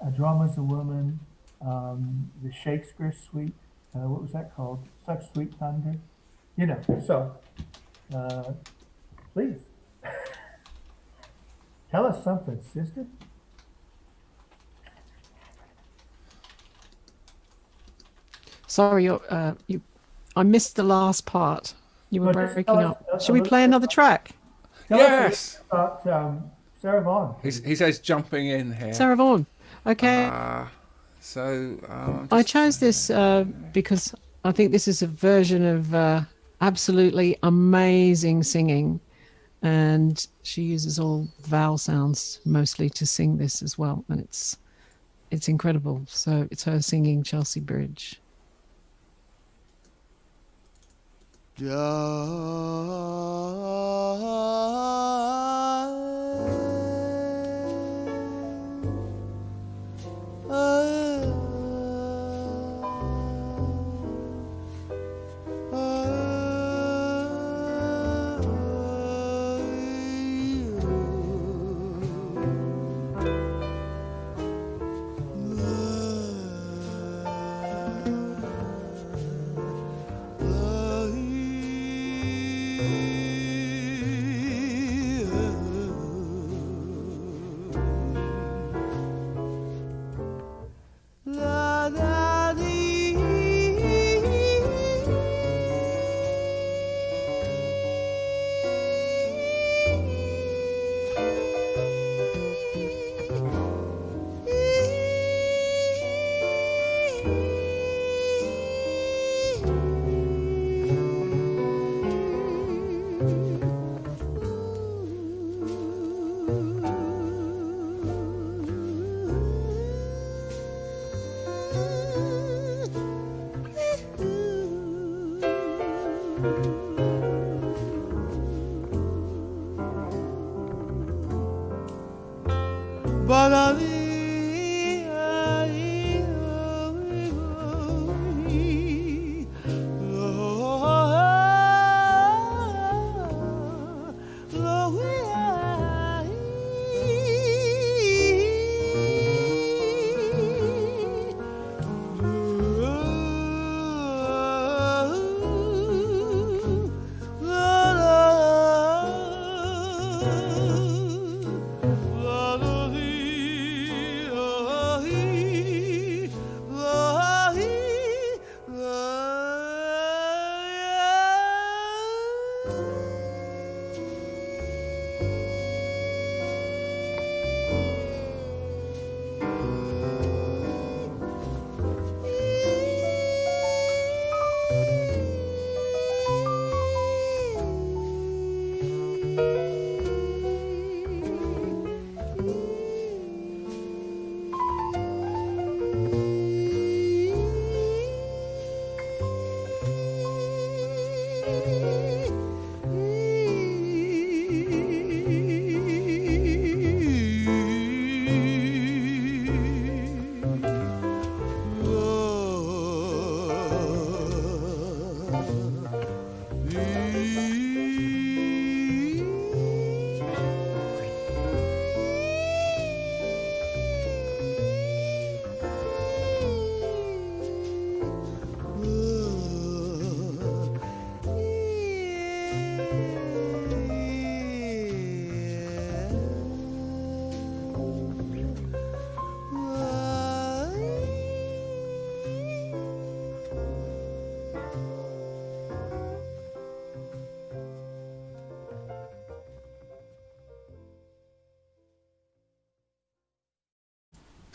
A Drama's a Woman, the Shakespeare Suite, what was that called? Such Sweet Thunder. You know, so please tell us something, sister. Sorry, I missed the last part. You were But just breaking tell us up. Should we play another track? Tell Yes. us about Sarah Vaughan. He says jumping in here. Sarah Vaughan. Okay. I chose this because I think this is a version of absolutely amazing singing, and she uses all vowel sounds mostly to sing this as well, and it's incredible. So it's her singing Chelsea Bridge.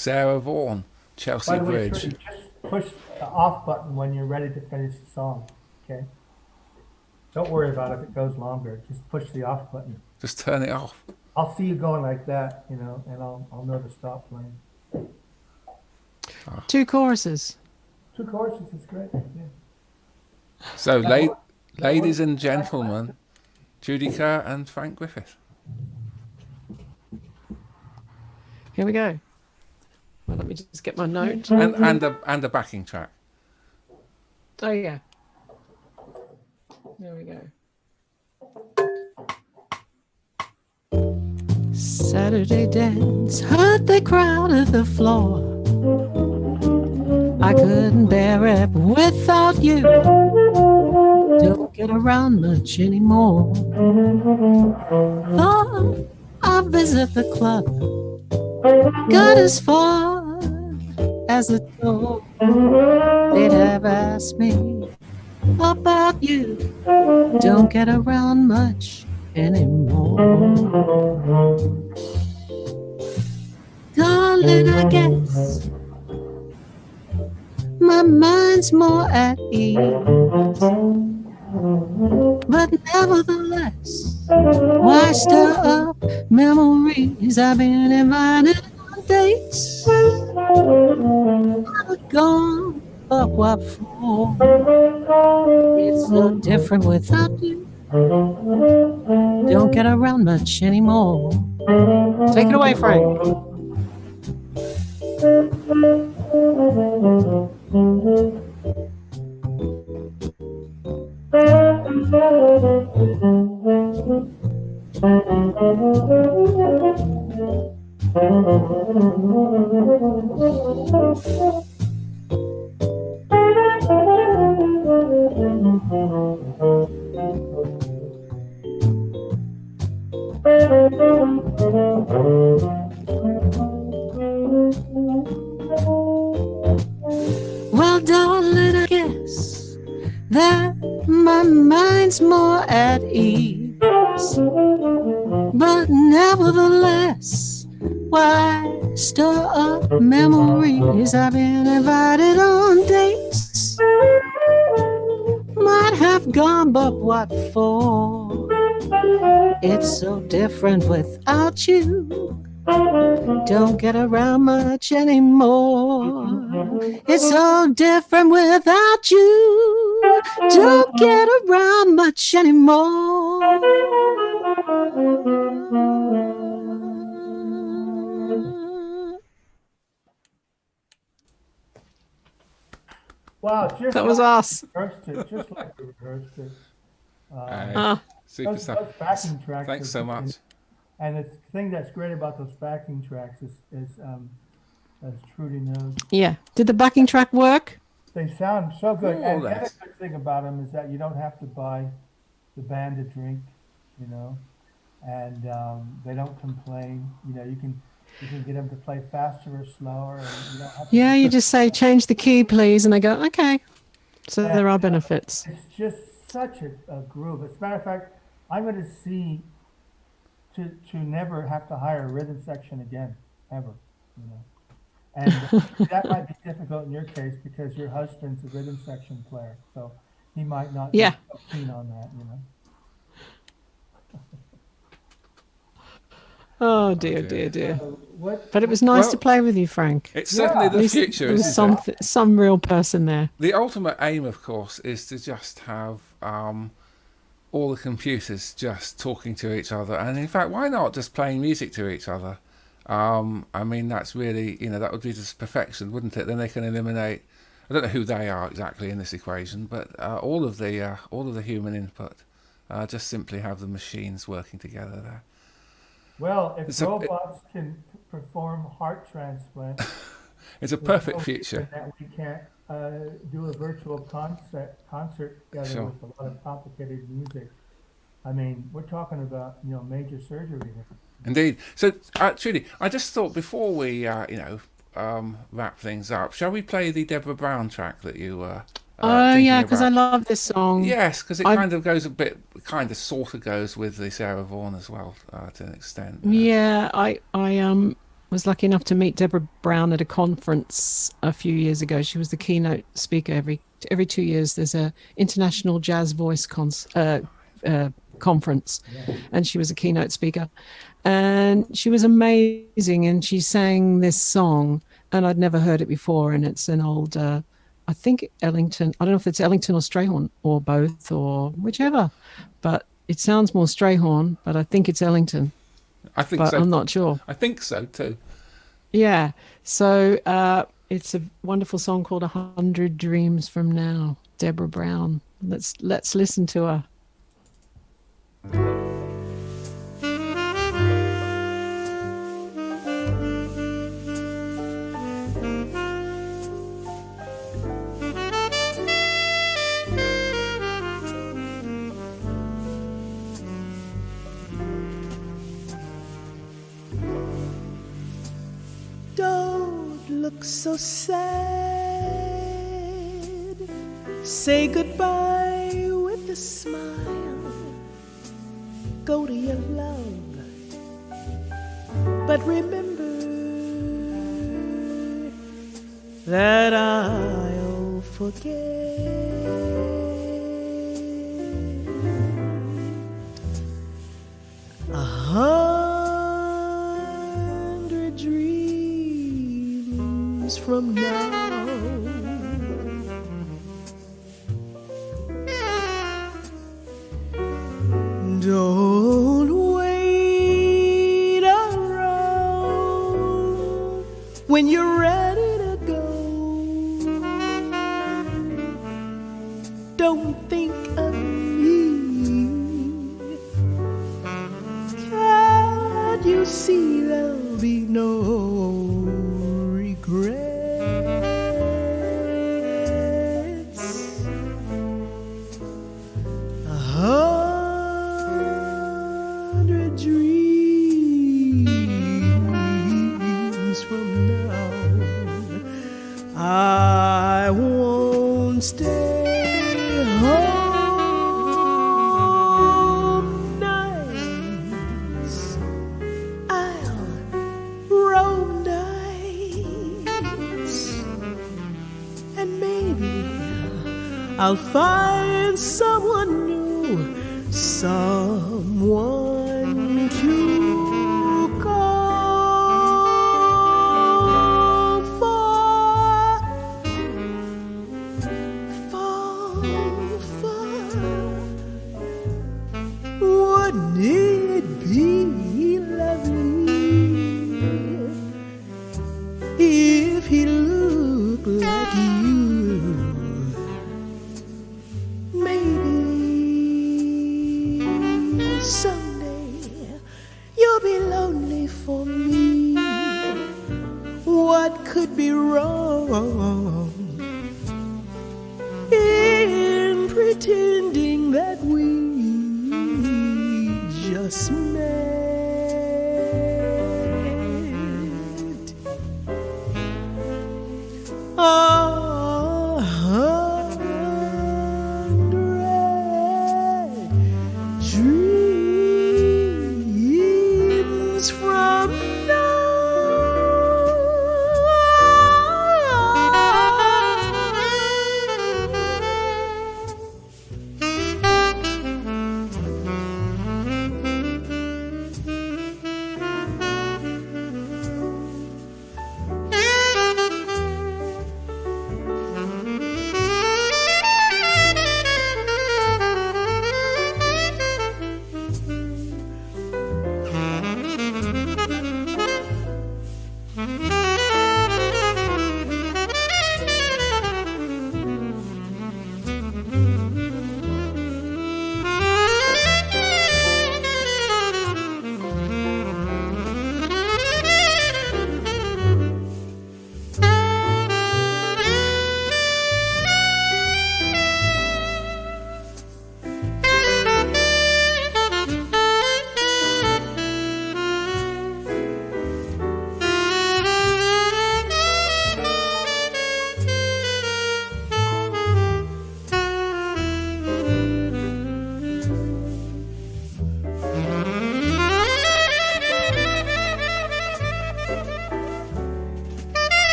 Sarah Vaughan, Chelsea By the way, Bridge. Trudy, just push the off button when you're ready to finish the song, okay? Don't worry about if it goes longer. Just push the off button. Just turn it off. I'll see you going like that, and I'll know to stop playing. 2 choruses. 2 choruses is great. Yeah. So, ladies and gentlemen, Trudy Kerr and Frank Griffith. Here we go. Well, let me just get my note. And a backing track. Oh, yeah. There we go. Saturday dance, heard the crowd at the floor. I couldn't bear it without you. Don't get around much anymore. Thought I'll visit the club. Got as far as the door. They'd have asked me about you. Don't get around much anymore. Darling, I guess my mind's more at ease, but nevertheless, why stir up memories? I've been invited on dates, I've gone, but what for? It's so different without you. Don't get around much anymore. Take it away, Frank. Well, darling, I guess that my mind's more at ease, but nevertheless, why stir up memories? I've been invited on dates, might have gone, but what for? It's so different without you. Don't get around much anymore. It's so different without you. Don't get around much anymore. Wow, just That was like us. we rehearsed it, just like we rehearsed it. Super Those stuff. backing tracks. Thanks so much. And the thing that's great about those backing tracks is as Trudy knows, Yeah. Did the backing track work? they sound so good. More or And the other less. good thing about them is that you don't have to buy the band a drink, and they don't complain. You can get them to play faster or slower, and you don't have to. Yeah, you just say, change the key, please. And they go, okay. So there are benefits. It's just such a groove. As a matter of fact, I'm going to see to never have to hire a rhythm section again, ever. And that might be difficult in your case because your husband's a rhythm section player, so he might not be Yeah. so keen on that. Oh, dear. So what? But it was nice Well, to play with you, Frank. It's certainly At the least future, there was isn't it? some real person there. The ultimate aim, of course, is to just have all the computers just talking to each other. And in fact, why not just playing music to each other? I mean, that's really, that would be just perfection, wouldn't it? Then they can eliminate, I don't know who they are exactly in this equation, but all of the human input. Just simply have the machines working together there. Well, if It's a- robots can perform heart transplants, It's a there's perfect no future. reason that we can't do a virtual concert together Sure. with a lot of complicated music. I mean, we're talking about major surgery here. Indeed. So, Trudy, I just thought before we, wrap things up, shall we play the Deborah Brown track that you were Oh, thinking yeah, because I about? love this song. Yes, because it I- kind of sort of goes with the Sarah Vaughan as well, to an extent. Yeah, was lucky enough to meet Deborah Brown at a conference a few years ago. She was the keynote speaker. Every 2 years, there's a international jazz voice conference, and she was a keynote speaker. And she was amazing, and she sang this song, and I'd never heard it before, and it's an old, I think Ellington, I don't know if it's Ellington or Strayhorn, or both, or whichever, but it sounds more Strayhorn, but I think it's Ellington. I think but so. I'm not sure. I think so too. Yeah. So it's a wonderful song called 100 Dreams from Now. Deborah Brown. Let's listen to her. Look so sad. Say goodbye with a smile. Go to your love, but remember that I'll forget. 100 dreams from now. Don't wait around when you're ready to go. Don't think of me. Can't you see there'll be no regrets? 100 dreams from now. I won't stay home nights. I'll roam nights, and maybe I'll find someone new, someone to call for. Wouldn't it be lovely if he looked like you? Maybe someday you'll be lonely for me. What could be wrong in pretending that we just met? 100 dreams from now.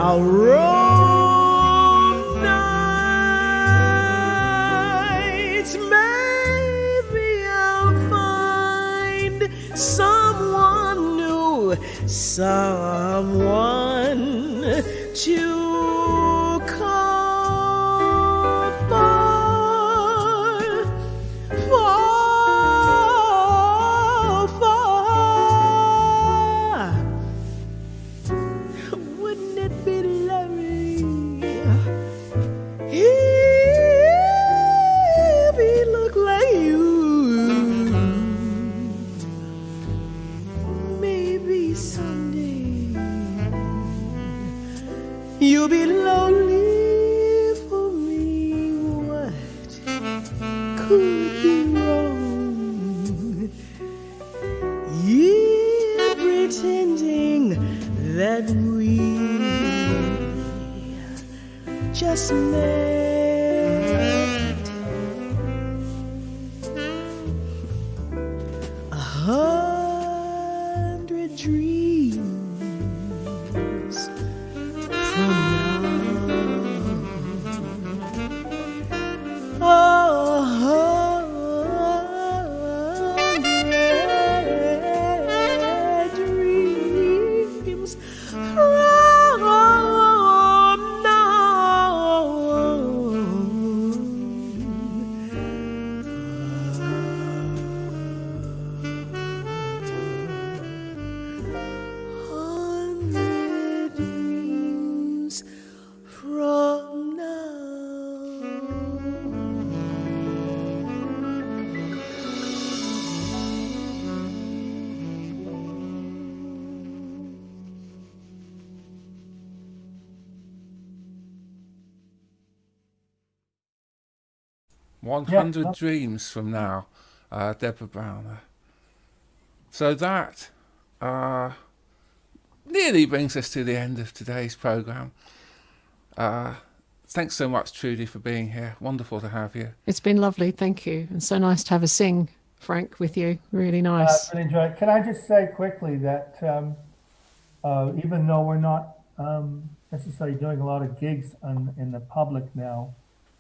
I'll roam nights. Maybe I'll find someone new, someone to call for. Wouldn't it be lovely if he looked like you? Maybe someday you'll be lonely for me. What could be wrong? You're pretending that we just met. 100 dreams from now. 100 dreams from One hundred Yeah. dreams from now, Deborah Brown. So that nearly brings us to the end of today's programme. Thanks so much, Trudy, for being here. Wonderful to have you. It's been lovely, thank you. And so nice to have a sing, Frank, with you. Really nice. Really enjoy it. Can I just say quickly that even though we're not necessarily doing a lot of gigs in the public now,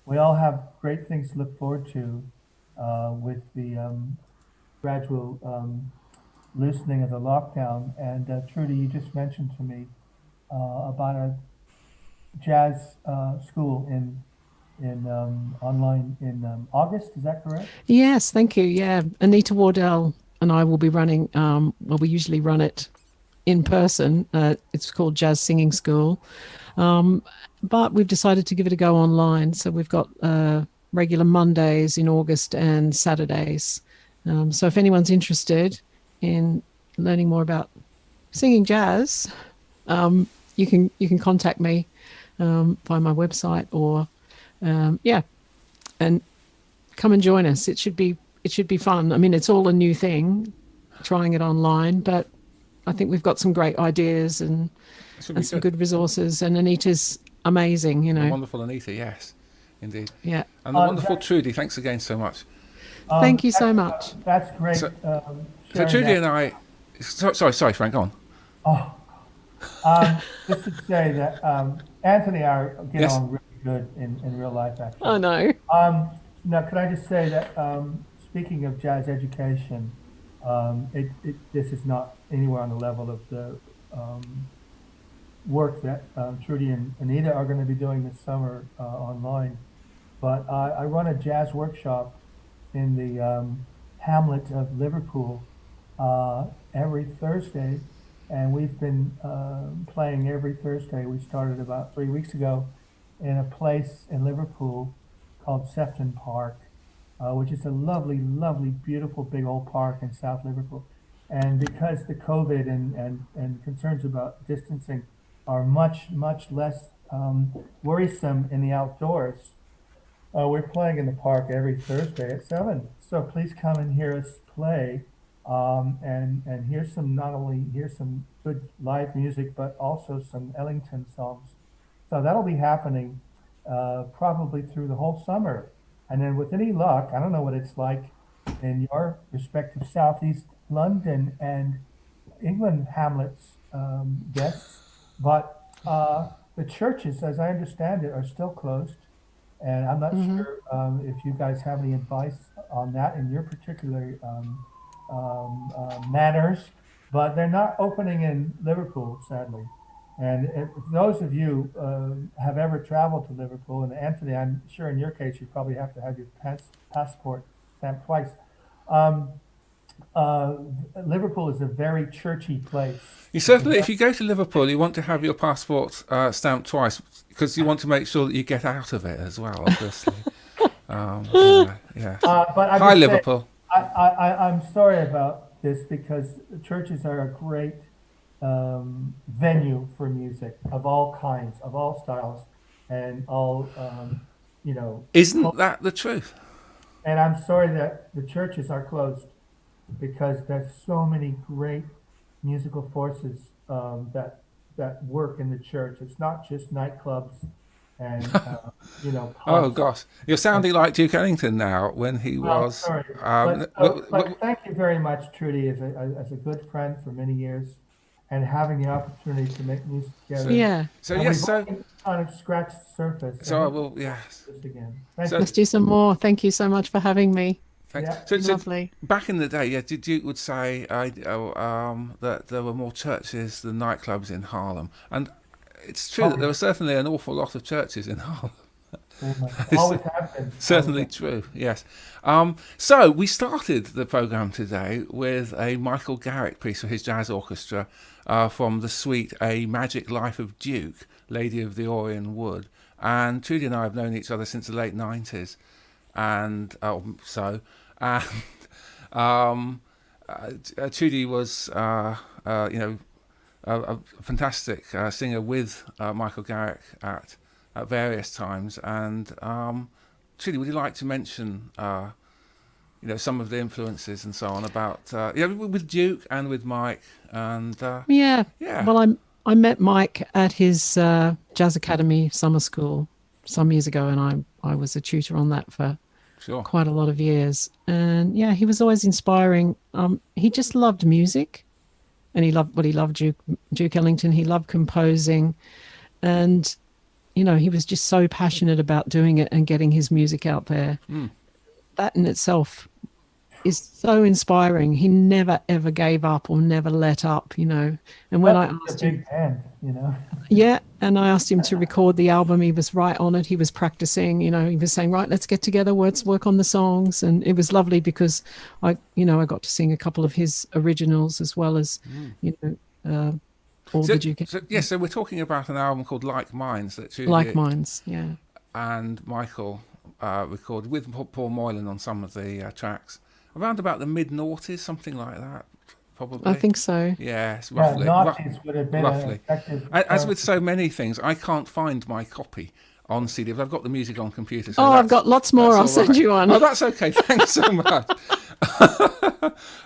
we all have great things to look forward to with the gradual loosening of the lockdown. And Trudy, you just mentioned to me about a jazz school in online in August. Is that correct? Yes, thank you. Yeah, Anita Wardell and I will be running, well, we usually run it in person. It's called Jazz Singing School. But we've decided to give it a go online. So we've got regular Mondays in August and Saturdays. So if anyone's interested in learning more about singing jazz, you can contact me via my website or and come and join us. It should be fun. I mean, it's all a new thing, trying it online, but I think we've got some great ideas and some good resources. And Anita's amazing, you know. The wonderful Anita, yes, indeed. Yeah. And the wonderful Trudy, thanks again so much. Thank you so much. That's great. So sharing Trudy that. and I, sorry, Frank, go on. Just to say that Anthony and I get Yes. on really good in real life, actually. Oh, no. Now, could I just say that speaking of jazz education, this is not anywhere on the level of the work that Trudy and Anita are going to be doing this summer online. But I run a jazz workshop in the hamlet of Liverpool every Thursday, and we've been playing every Thursday. We started about 3 weeks ago in a place in Liverpool called Sefton Park, which is a lovely, lovely, beautiful big old park in South Liverpool. And because the COVID and concerns about distancing are much, much less worrisome in the outdoors, we're playing in the park every Thursday at 7. So please come and hear us play and hear some good live music, but also some Ellington songs. So that'll be happening probably through the whole summer. And then with any luck, I don't know what it's like in your respective Southeast London and England hamlets guests, but the the churches, as I understand it, are still closed. And I'm not sure if you guys have any advice on that in your particular manners, but they're not opening in Liverpool, sadly. And if those of you have ever traveled to Liverpool, and Anthony, I'm sure in your case you probably have to have your passport stamped twice. Um, uh, Liverpool is a very churchy place. You certainly, if you go to Liverpool, you want to have your passport stamped twice because you want to make sure that you get out of it as well, obviously. Yeah. But I Hi, would say, Liverpool. I'm sorry about this because churches are a great venue for music of all kinds, of all styles, and all, Isn't that the truth? and I'm sorry that the churches are closed because there's so many great musical forces that work in the church. It's not just nightclubs and Oh pubs. gosh, you're sounding like Duke Ellington now when he Well, was. sorry, but thank you very much, Trudy, as a good friend for many years, and having the opportunity to make music together. Yeah. So And yes, we've so only kind of scratched the surface. so I and will. Yes. this again. Thank So- you. Let's do some more. Thank you so much for having me. Thanks. Yeah. So Lovely. back in the day, yeah, Duke would say that there were more churches than nightclubs in Harlem, and it's true that there were certainly an awful lot of churches in Harlem. Always have been. Certainly true, yes. So we started the programme today with a Michael Garrick piece for his jazz orchestra from the suite A Magic Life of Duke, Lady of the Orient Wood. And Trudy and I have known each other since the late 90s. And Trudy was, a fantastic singer with Michael Garrick at various times. And Trudy, would you like to mention, some of the influences and so on about, with Duke and with Mike and Yeah. Yeah. Well, I met Mike at his Jazz Academy summer school some years ago, and I was a tutor on that for Sure. quite a lot of years. And yeah, he was always inspiring. He just loved music, and he loved Duke Ellington. He loved composing, and he was just so passionate about doing it and getting his music out there. That in itself is so inspiring. He never ever gave up or never let up, And when I asked a him, big band, yeah, and I asked him to record the album, he was right on it. He was practicing, he was saying, right, let's get together, let's work on the songs. And it was lovely because I got to sing a couple of his originals as well as, all the Duke. So we're talking about an album called Like Minds that Trudy Like Minds, yeah. and Michael recorded with Paul Moylan on some of the tracks around about the mid-noughties, something like that, probably. I think so. Yes, roughly. Nazis would have been an roughly. effective. As with so many things, I can't find my copy on CD, but I've got the music on computer. So I've got lots more. I'll send you one. Oh, that's okay. Thanks so much.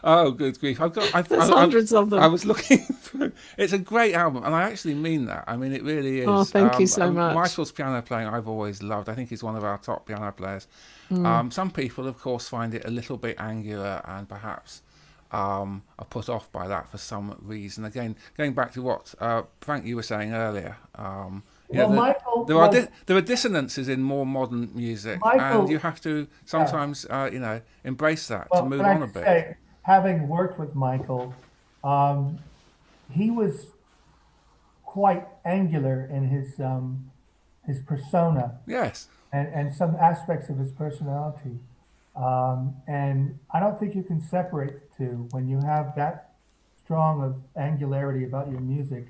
Oh, good grief! There's hundreds of them. I was looking through. It's a great album, and I actually mean that. I mean, it really is. Oh, thank you so much. Michael's piano playing, I've always loved. I think he's one of our top piano players. Some people, of course, find it a little bit angular and perhaps are put off by that for some reason. Again, going back to what Frank you were saying earlier. Michael, there are dissonances in more modern music, and you have to sometimes, embrace that to move on a bit. Say, having worked with Michael, he was quite angular in his persona. Yes. And some aspects of his personality. And I don't think you can separate the two. When you have that strong of angularity about your music,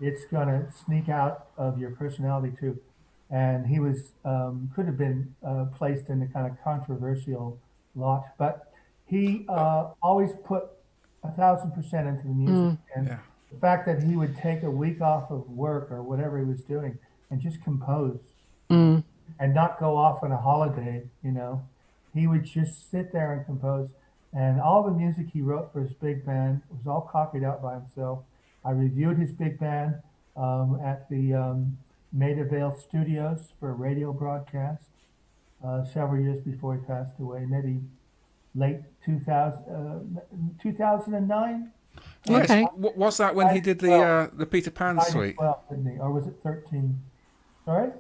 it's going to sneak out of your personality too. And he was could have been placed in the kind of controversial lot, but he always put 1,000% into the music. And the fact that he would take a week off of work or whatever he was doing and just compose and not go off on a holiday, he would just sit there and compose. And all the music he wrote for his big band was all copied out by himself. I reviewed his big band at the Maida Vale Studios for a radio broadcast several years before he passed away, maybe late 2009. Yes. Okay. Was that when he did the Peter Pan Nine and suite? 12, didn't he? Or was it 13? Sorry?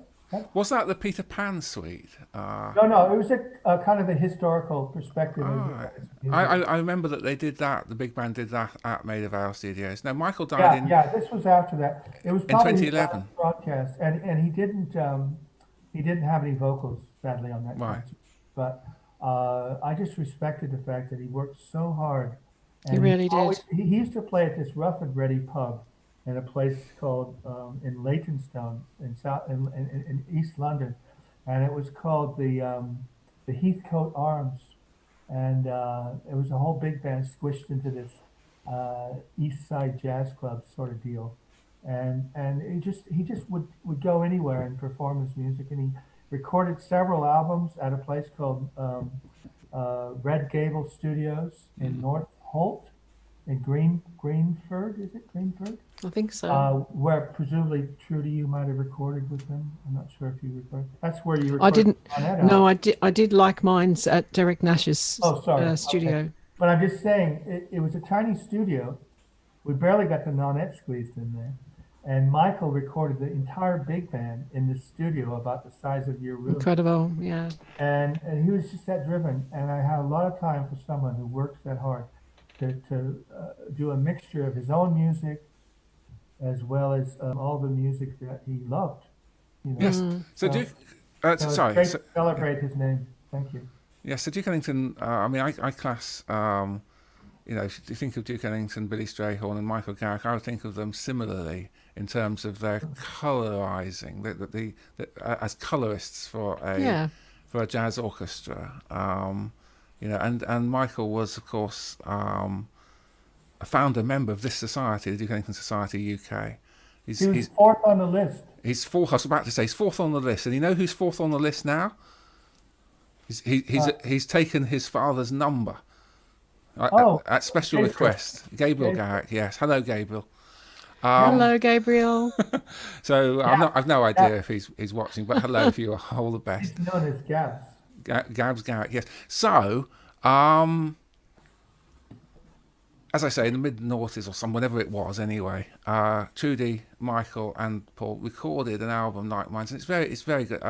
Was that the Peter Pan suite? No, it was a kind of a historical perspective. I remember that they did that. The big band did that at Made of Our Studios. Now Michael died Yeah, in yeah, this was after that. It was in probably his 2011. last broadcast, and he didn't have any vocals, sadly, on that Right. concert. But I just respected the fact that he worked so hard. He really did. He used to play at this Rough and Ready pub in a place called in Leytonstone in East London, and it was called the Heathcote Arms, and it was a whole big band squished into this East Side jazz club sort of deal, and he just would go anywhere and perform his music, and he recorded several albums at a place called Red Gable Studios in North Holt in Greenford, is it Greenford? I think so. Where presumably Trudy, you might have recorded with him. I'm not sure if you recorded. That's where you recorded. I didn't. on that No, album. I did like mine's at Derek Nash's Oh, sorry. studio. Okay. But I'm just saying, it was a tiny studio. We barely got the nonette squeezed in there. And Michael recorded the entire big band in the studio about the size of your room. Incredible, yeah. And he was just that driven. And I had a lot of time for someone who works that hard to do a mixture of his own music as well as all the music that he loved. You know? Yes. So So- Duke. So it's Sorry. great So, to celebrate his name. Thank you. yes. So Duke Ellington. I mean, I class. If you think of Duke Ellington, Billy Strayhorn, and Michael Garrick, I would think of them similarly in terms of their colorizing, as colorists for a jazz orchestra. And Michael was, of course, a founder member of this society, the Duke Ellington Society UK. He was fourth on the list. He's fourth. I was about to say he's fourth on the list, and you know who's fourth on the list now? He's taken his father's number. At special request, Gabriel Garrick. Yes, hello, Gabriel. Hello, Gabriel. So I've no idea if he's watching, but hello if you are. All the best. He's known as Gabs. Gabs Garrick. Yes. So as I say, in the mid-noughties or whenever it was anyway, Trudy, Michael and Paul recorded an album, Night Minds, and it's very good.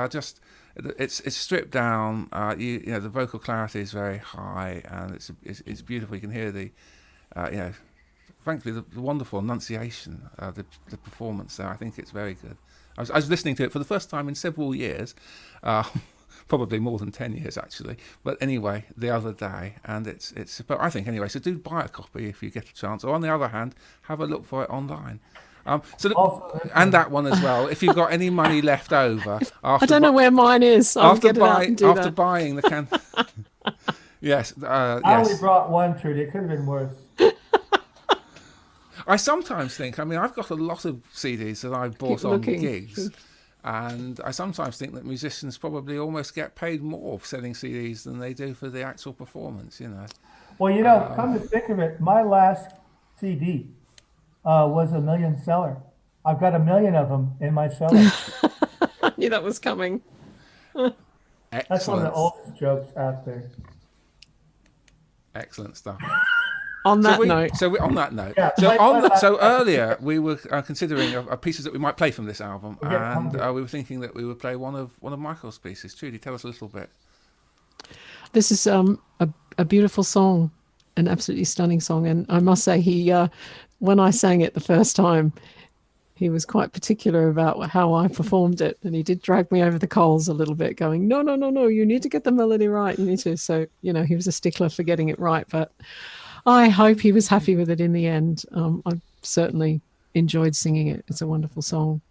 It's stripped down. The vocal clarity is very high, and it's beautiful. You can hear the frankly the wonderful enunciation, the performance there. I think it's very good. I was listening to it for the first time in several years. Probably more than 10 years actually, but anyway, the other day, and it's but I think anyway, so do buy a copy if you get a chance, or on the other hand, have a look for it online. And that one as well. If you've got any money left over, I don't know where mine is. After buying the can. Yes. I yes. only brought one, Trudy. It could have been worse. I sometimes think. I mean, I've got a lot of CDs that I've bought on gigs. And I sometimes think that musicians probably almost get paid more for selling CDs than they do for the actual performance, Well, come to think of it, my last CD was a million seller. I've got 1 million of them in my cellar. I knew that was coming. That's one of the oldest jokes out there. Excellent stuff. On that note. Yeah, so earlier we were considering pieces that we might play from this album, and we were thinking that we would play one of Michael's pieces. Trudy, tell us a little bit. This is a beautiful song, an absolutely stunning song, and I must say when I sang it the first time, he was quite particular about how I performed it, and he did drag me over the coals a little bit, going, no, you need to get the melody right. You need to. So he was a stickler for getting it right, but I hope he was happy with it in the end. I certainly enjoyed singing it. It's a wonderful song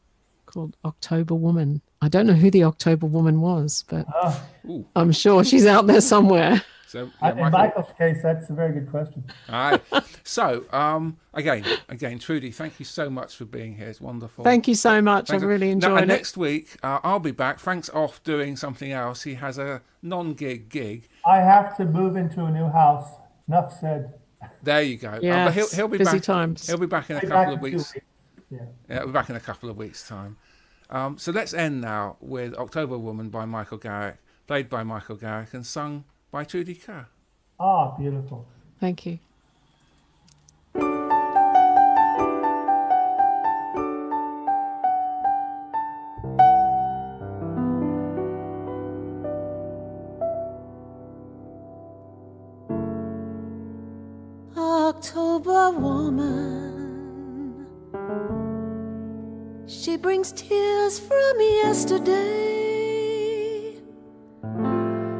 called October Woman. I don't know who the October Woman was, but I'm sure she's out there somewhere. So, in Michael's case, that's a very good question. All right. So, again, Trudy, thank you so much for being here. It's wonderful. Thank you so much. I've really enjoyed it. Next week, I'll be back. Frank's off doing something else. He has a non-gig gig. I have to move into a new house. Enough said. There you go. Yeah, but he'll be busy back. times. He'll be back in a couple of weeks. Yeah, he'll be back in a couple of weeks' time. So let's end now with October Woman by Michael Garrick, played by Michael Garrick and sung by Trudy Kerr. Ah, beautiful. Thank you. woman. She brings tears from yesterday,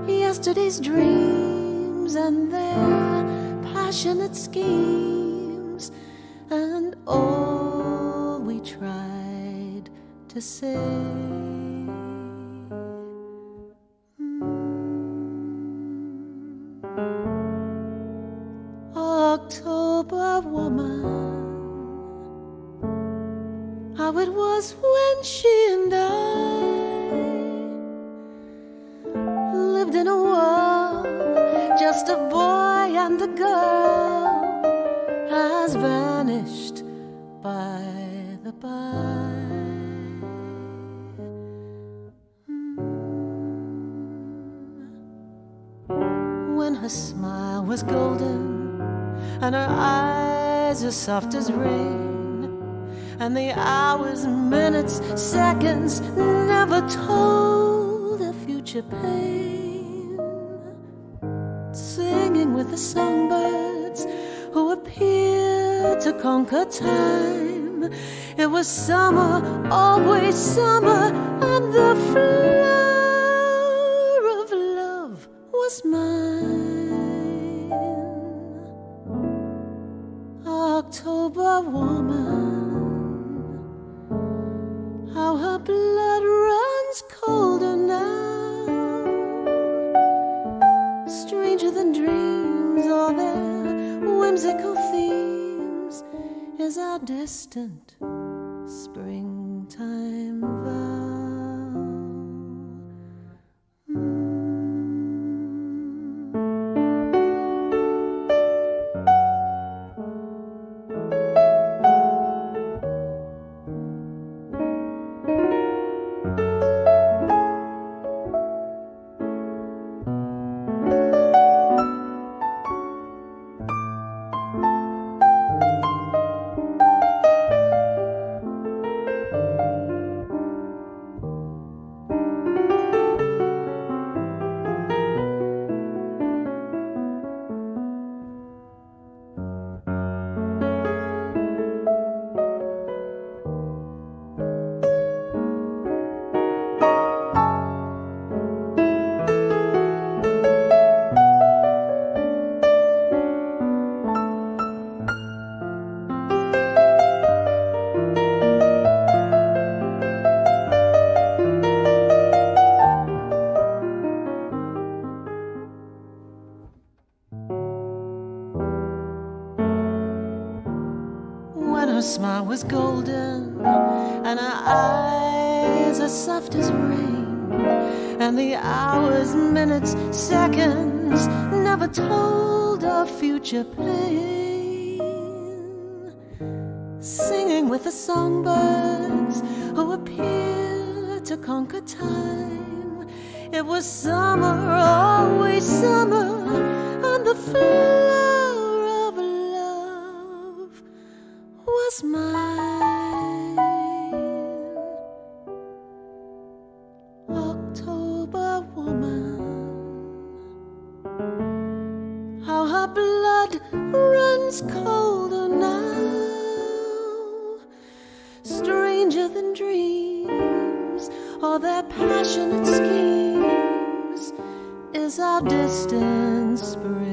yesterday's dreams and their passionate schemes, and all we tried to say. October woman, how it was when she and I lived in a world, just a boy and a girl, has vanished by the by. When her smile was golden and her eyes as soft as rain, and the hours, minutes, seconds never told a future pain. Singing with the songbirds who appear to conquer time. It was summer, always summer, and the flower of love was mine. October woman, how her blood runs colder now. Stranger than dreams or their whimsical themes is our distant springtime vow. Her smile was golden and her eyes as soft as rain, and the hours, minutes, seconds never told of future pain. Singing with the songbirds who appear to conquer time. It was summer, always summer, and the flower of love was mine. October woman, how her blood runs colder now. Stranger than dreams or their passionate schemes is our distant spring.